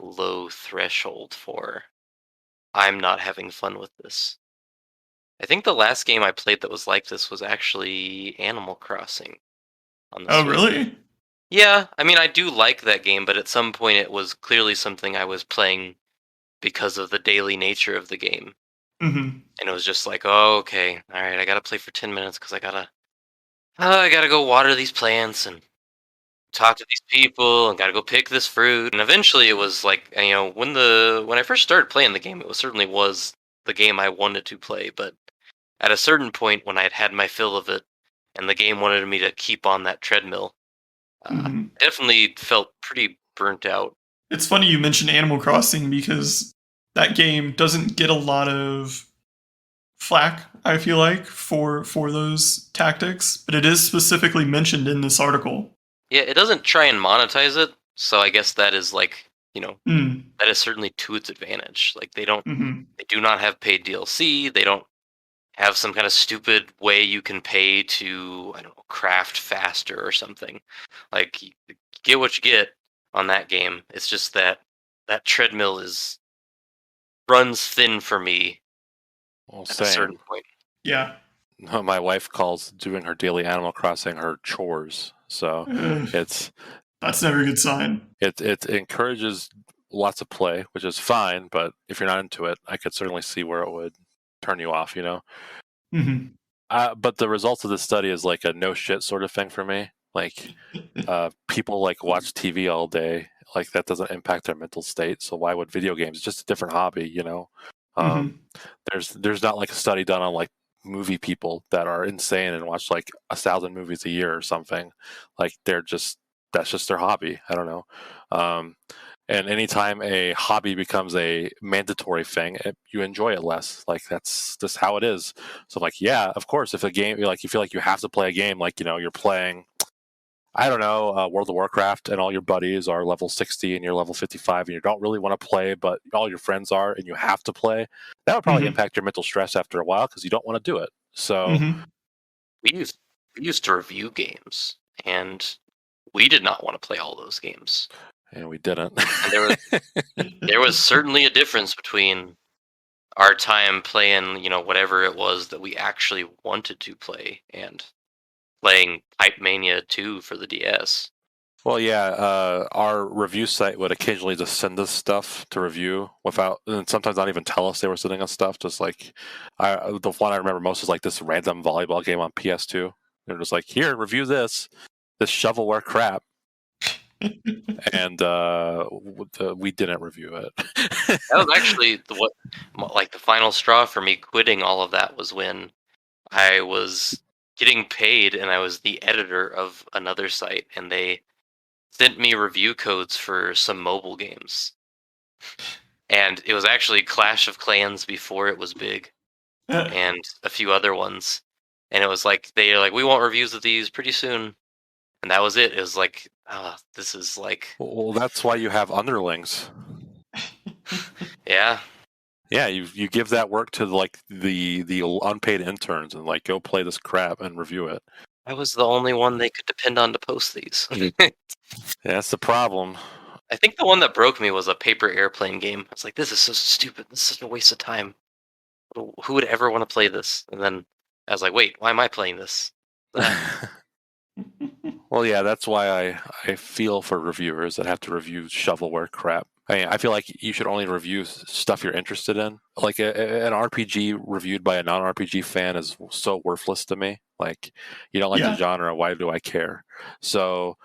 low threshold for I'm not having fun with this. I think the last game I played that was like this was actually Animal Crossing. On the Oh, Switch. really? Yeah, I mean, I do like that game, but at some point it was clearly something I was playing because of the daily nature of the game. Mm-hmm. And it was just like, oh, okay, all right, I gotta play for 10 minutes because I gotta go water these plants and talk to these people and gotta go pick this fruit. And eventually it was like, when I first started playing the game, it certainly was the game I wanted to play. But at a certain point when I had my fill of it and the game wanted me to keep on that treadmill, Mm-hmm. definitely felt pretty burnt out. It's funny you mentioned Animal Crossing because that game doesn't get a lot of flack, I feel like, for those tactics, but it is specifically mentioned in this article. Yeah, it doesn't try and monetize it, so I guess that is like, that is certainly to its advantage. Like they do not have paid DLC. They don't have some kind of stupid way you can pay to, I don't know, craft faster or something. Like you get what you get on that game. It's just that treadmill runs thin for me at a certain point. Yeah. My wife calls doing her daily Animal Crossing her chores. So that's never a good sign. It encourages lots of play, which is fine, but if you're not into it, I could certainly see where it would turn you off, Mm-hmm. But the results of this study is like a no shit sort of thing for me. Like people like watch TV all day, like that doesn't impact their mental state. So why would video games? It's just a different hobby, There's not like a study done on like movie people that are insane and watch like 1,000 movies a year or something. Like that's just their hobby. I don't know. And anytime a hobby becomes a mandatory thing, you enjoy it less. Like that's just how it is. So like, yeah, of course, if a game, like you feel like you have to play a game, like, you're playing, I don't know, World of Warcraft, and all your buddies are level 60 and you're level 55 and you don't really want to play, but all your friends are and you have to play, that would probably impact your mental stress after a while because you don't want to do it. So we used to review games, and we did not want to play all those games. And we didn't. And there was certainly a difference between our time playing, whatever it was that we actually wanted to play, and playing Pipe Mania 2 for the DS. Well, yeah, our review site would occasionally just send us stuff to review and sometimes not even tell us they were sending us stuff. Just like, the one I remember most is like this random volleyball game on PS2. They're just like, here, review this shovelware crap. And we didn't review it. That was actually the final straw for me quitting all of that was when I was getting paid and I was the editor of another site, and they sent me review codes for some mobile games. And it was actually Clash of Clans before it was big, and a few other ones. And it was like, they're like, we want reviews of these pretty soon. And that was it. It was like, this is like... Well, that's why you have underlings. Yeah. Yeah, you give that work to like the unpaid interns and like, go play this crap and review it. I was the only one they could depend on to post these. Yeah, that's the problem. I think the one that broke me was a paper airplane game. I was like, this is so stupid. This is such a waste of time. Who would ever want to play this? And then I was like, wait, why am I playing this? Well, yeah, that's why I feel for reviewers that have to review shovelware crap. I feel like you should only review stuff you're interested in. Like an RPG reviewed by a non-RPG fan is so worthless to me. Like, you don't like the genre, why do I care? So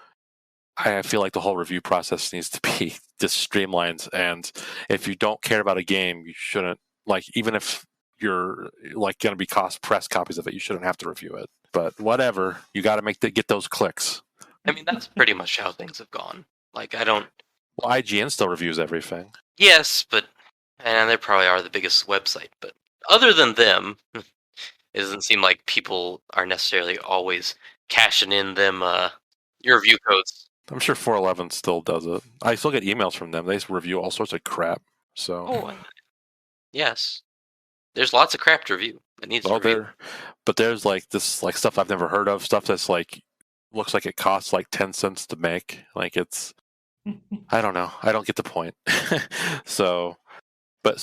I feel like the whole review process needs to be just streamlined. And if you don't care about a game, you shouldn't, like, even if you're like going to be press copies of it, you shouldn't have to review it. But whatever, you got to get those clicks. I mean, that's pretty much how things have gone. Like, I don't... Well, IGN still reviews everything. Yes, and they probably are the biggest website, but other than them, it doesn't seem like people are necessarily always cashing in them your review codes. I'm sure 411 still does it. I still get emails from them. They review all sorts of crap. So. Oh, yes. There's lots of crap to review. It needs to review. But there's like this like stuff I've never heard of, stuff that's like looks like it costs like 10 cents to make. Like it's I don't know. I don't get the point. So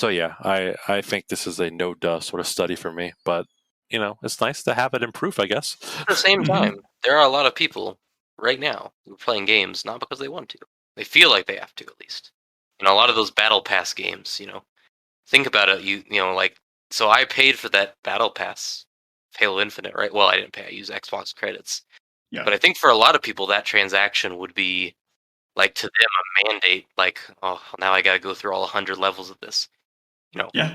yeah, I think this is a no-duh sort of study for me. But, it's nice to have it improve, I guess. At the same time, there are a lot of people right now who are playing games not because they want to. They feel like they have to, at least. A lot of those Battle Pass games, think about it, so I paid for that Battle Pass, Halo Infinite, right? Well, I didn't pay. I used Xbox credits. Yeah. But I think for a lot of people, that transaction would be, like, to them, a mandate. Like, oh, now I got to go through all 100 levels of this.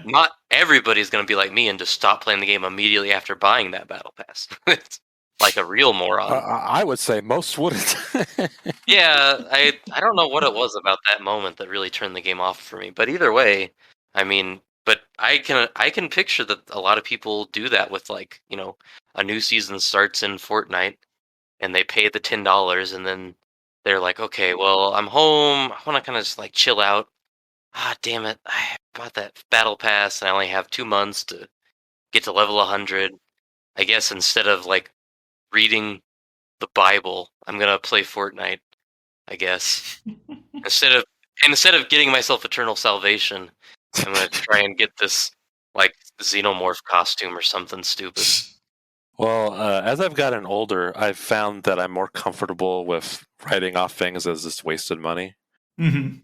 Not everybody's going to be like me and just stop playing the game immediately after buying that Battle Pass. Like a real moron. I would say most wouldn't. Yeah, I don't know what it was about that moment that really turned the game off for me. But either way, I mean, but I can picture that a lot of people do that with, like, a new season starts in Fortnite and they pay the $10 and then they're like, okay, well, I'm home. I want to kind of just like chill out. Ah, damn it. I bought that Battle Pass and I only have 2 months to get to level 100. I guess instead of like reading the Bible, I'm going to play Fortnite, I guess. Instead of getting myself eternal salvation, I'm going to try and get this like xenomorph costume or something stupid. Well, as I've gotten older, I've found that I'm more comfortable with writing off things as just wasted money. Mm-hmm.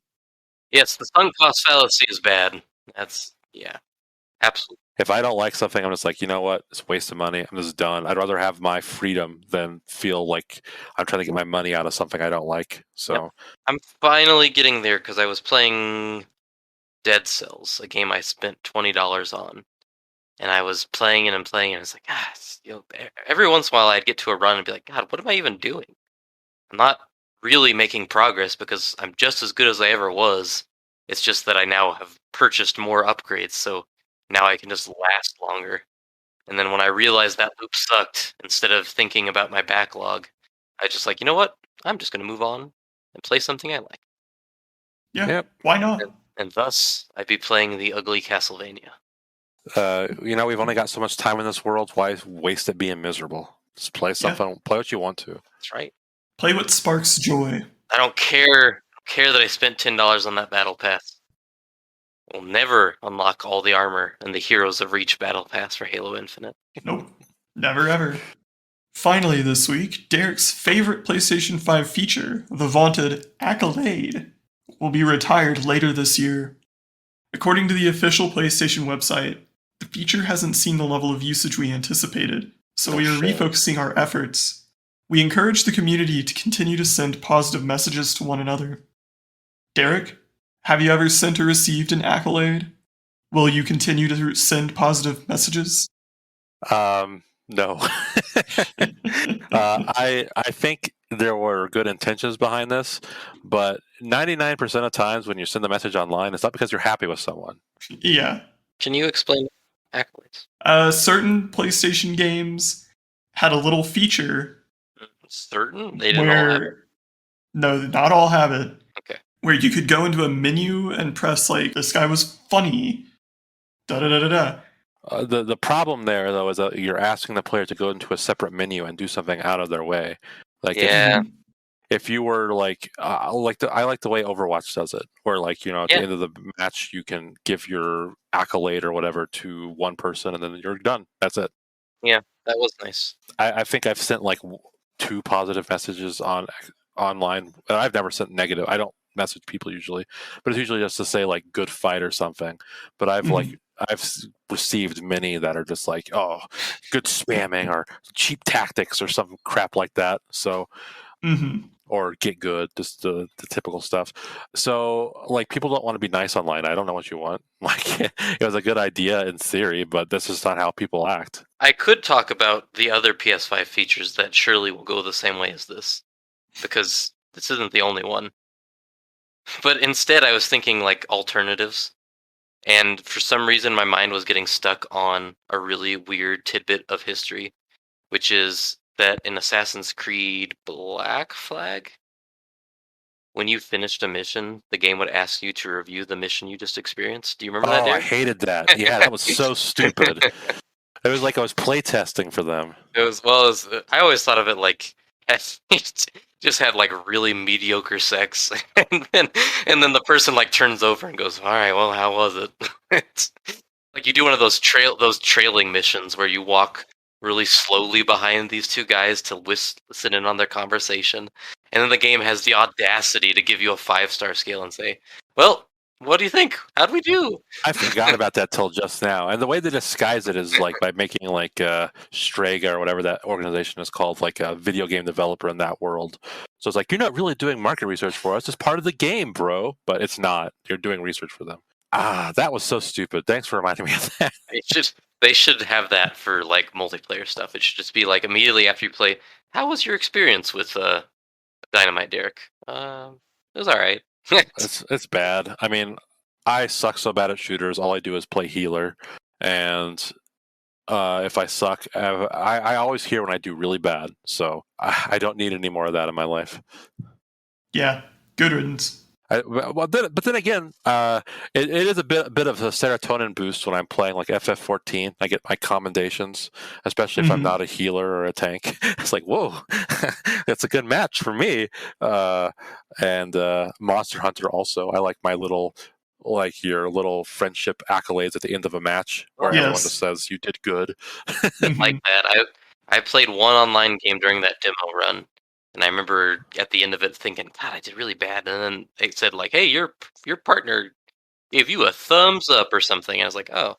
Yes, the sunk cost fallacy is bad. That's, yeah, absolutely. If I don't like something, I'm just like, you know what? It's a waste of money. I'm just done. I'd rather have my freedom than feel like I'm trying to get my money out of something I don't like. So yep. I'm finally getting there because I was playing Dead Cells, a game I spent $20 on. And I was playing and playing, and it's like, every once in a while I'd get to a run and be like, God, what am I even doing? I'm not really making progress because I'm just as good as I ever was. It's just that I now have purchased more upgrades, so now I can just last longer. And then when I realized that loop sucked, instead of thinking about my backlog, I just like, you know what? I'm just going to move on and play something I like. Yeah, yep. Why not? And thus, I'd be playing the ugly Castlevania. We've only got so much time in this world. Why waste it being miserable? Just play something. Yeah. Play what you want to. That's right. Play what sparks joy. I don't care care that I spent $10 on that battle pass. We'll never unlock all the armor and the Heroes of Reach battle pass for Halo Infinite. Nope. Never ever. Finally this week, Derek's favorite PlayStation 5 feature, the vaunted Accolade, will be retired later this year. According to the official PlayStation website, the feature hasn't seen the level of usage we anticipated, so we are refocusing our efforts. We encourage the community to continue to send positive messages to one another. Derek, have you ever sent or received an accolade? Will you continue to send positive messages? No. I think there were good intentions behind this, but 99% of times when you send a message online, it's not because you're happy with someone. Yeah. Can you explain accolades? Certain PlayStation games had a little feature. Certain? They didn't all have it? No, not all have it. Okay. Where you could go into a menu and press, like, this guy was funny. Da-da-da-da-da. The problem there, though, is that you're asking the player to go into a separate menu and do something out of their way. Like, yeah. if you were like, I like the way Overwatch does it, where like at the end of the match you can give your accolade or whatever to one person and then you're done. That's it. Yeah, that was nice. I think I've sent like 2 positive messages online. I've never sent negative. I don't message people usually, but it's usually just to say like good fight or something. But I've received many that are just like, oh, good spamming or cheap tactics or some crap like that. So, or get good, just the typical stuff. So, like, people don't want to be nice online. I don't know what you want. Like, it was a good idea in theory, but this is not how people act. I could talk about the other PS5 features that surely will go the same way as this, because this isn't the only one. But instead, I was thinking like alternatives. And for some reason, my mind was getting stuck on a really weird tidbit of history, which is that in Assassin's Creed Black Flag, when you finished a mission, the game would ask you to review the mission you just experienced. Do you remember that, Derek? I hated that. Yeah, that was so stupid. It was like I was playtesting for them. I always thought of it like just had like really mediocre sex, and then the person like turns over and goes, "All right, well, how was it?" It's like you do one of those trailing missions where you walk really slowly behind these two guys to listen in on their conversation, and then the game has the audacity to give you a 5-star scale and say, "Well, what do you think? How'd we do?" I forgot about that till just now. And the way they disguise it is like by making like Strega or whatever that organization is called, like a video game developer in that world. So it's like, you're not really doing market research for us. It's part of the game, bro. But it's not. You're doing research for them. That was so stupid. Thanks for reminding me of that. They should have that for like multiplayer stuff. It should just be like immediately after you play, how was your experience with Dynamite, Derek? It was all right. It's bad. I mean, I suck so bad at shooters. All I do is play healer, and if I suck, I always hear when I do really bad. So I don't need any more of that in my life. Yeah, good riddance. But then again, it is a bit of a serotonin boost when I'm playing like FF14. I get my commendations, especially if I'm not a healer or a tank. It's like, whoa, it's a good match for me. And Monster Hunter also. I like my your little friendship accolades at the end of a match where everyone just says you did good. Like that. I played one online game during that demo run. And I remember at the end of it thinking, God, I did really bad. And then it said like, hey, your partner gave you a thumbs up or something. And I was like, oh,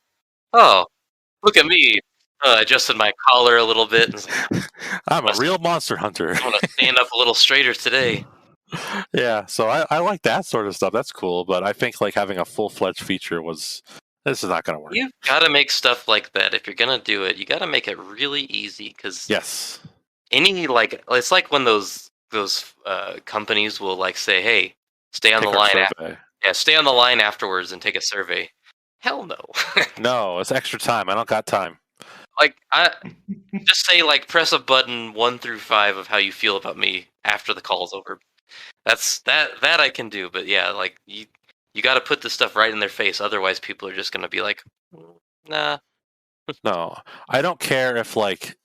look at me. Adjusted my collar a little bit. And like, I'm a real monster hunter. I'm going to stand up a little straighter today. Yeah, so I like that sort of stuff. That's cool. But I think like having a full-fledged feature this is not going to work. You've got to make stuff like that. If you're going to do it, you got to make it really easy. Because yes. It's like when those companies will like say, "Hey, stay on the line." Stay on the line afterwards and take a survey. Hell no. No, it's extra time. I don't got time. Like I just say like press a button 1 through 5 of how you feel about me after the call's over. That's that I can do. But yeah, like you got to put this stuff right in their face. Otherwise, people are just going to be like, nah. No, I don't care if like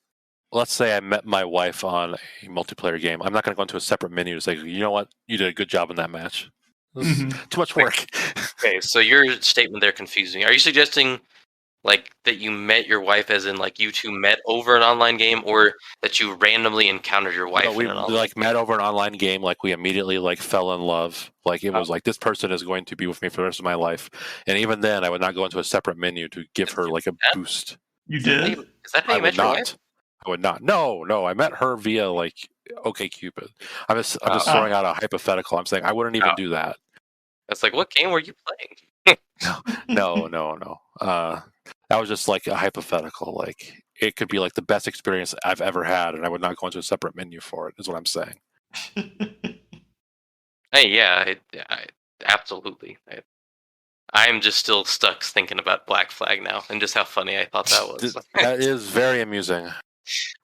let's say I met my wife on a multiplayer game. I'm not going to go into a separate menu to say, you know what, you did a good job in that match. This is too much work. Okay, so your statement there confused me. Are you suggesting like that you met your wife as in like you two met over an online game, or that you randomly encountered your wife No, we in an online like met over an online game. Like we immediately like fell in love. Like it was like this person is going to be with me for the rest of my life. And even then, I would not go into a separate menu to give her like a boost. You did? Is that how you met your wife? I would not. No. I met her via like OkCupid. I'm just throwing out a hypothetical. I'm saying I wouldn't even do that. That's like, what game were you playing? No. That was just like a hypothetical. Like it could be like the best experience I've ever had, and I would not go into a separate menu for it. Is what I'm saying. Hey, yeah, absolutely. I'm just still stuck thinking about Black Flag now, and just how funny I thought that was. That is very amusing.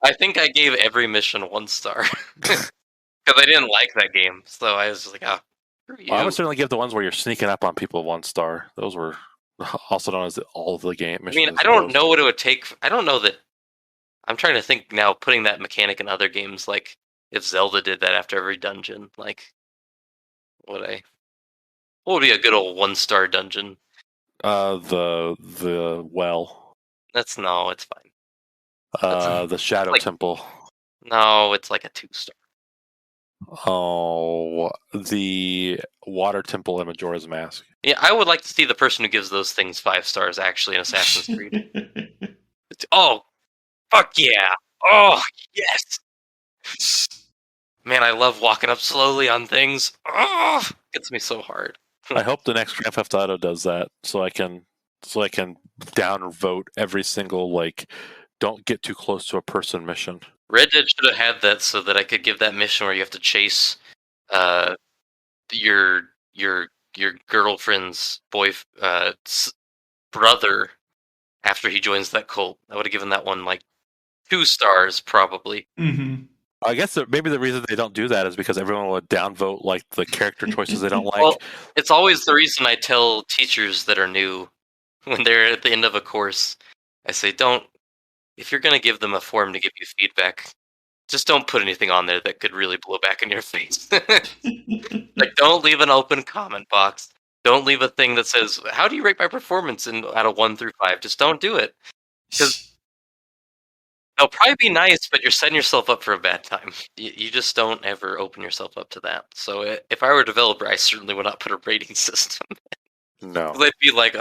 I think I gave every mission 1 star because I didn't like that game. So I was just like, I would certainly give the ones where you're sneaking up on people 1 star. Those were also known as all of the game missions. I mean, I don't know what it would take. I don't know that. I'm trying to think now, putting that mechanic in other games, like if Zelda did that after every dungeon, like what would be a good old 1 star dungeon? The well. It's fine. The Shadow Temple. No, it's like a 2 star. Oh, the Water Temple in Majora's Mask. Yeah, I would like to see the person who gives those things 5 stars actually in Assassin's Creed. Oh, fuck yeah! Oh, yes! Man, I love walking up slowly on things. Oh, it gets me so hard. I hope the next Grand Theft Auto does that, so I can downvote every single like don't get too close to a person mission. Red Dead should have had that so that I could give that mission where you have to chase your girlfriend's brother after he joins that cult. I would have given that one like 2 stars probably. Mm-hmm. I guess maybe the reason they don't do that is because everyone would downvote like the character choices they don't like. Well, it's always the reason I tell teachers that are new when they're at the end of a course. I say, if you're going to give them a form to give you feedback, just don't put anything on there that could really blow back in your face. Like, don't leave an open comment box. Don't leave a thing that says, how do you rate my performance out of 1 through 5? Just don't do it. Because they'll probably be nice, but you're setting yourself up for a bad time. You just don't ever open yourself up to that. So if I were a developer, I certainly would not put a rating system. No. They'd be like,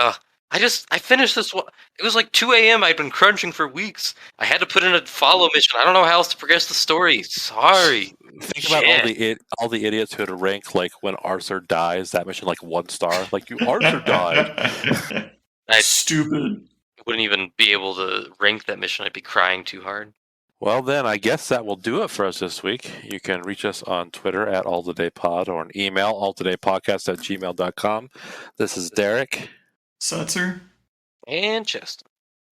I finished this one. It was like 2 a.m. I'd been crunching for weeks. I had to put in a follow mission. I don't know how else to progress the story. Sorry. Think about all the idiots who would rank like when Arthur dies that mission like 1 star. Like Arthur died. Stupid. I wouldn't even be able to rank that mission. I'd be crying too hard. Well, then, I guess that will do it for us this week. You can reach us on Twitter at alltodaypod or an email, alltodaypodcast@gmail.com. This is Derek. Setzer. And Cheston.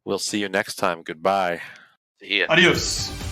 We'll see you next time. Goodbye. See ya. Adios.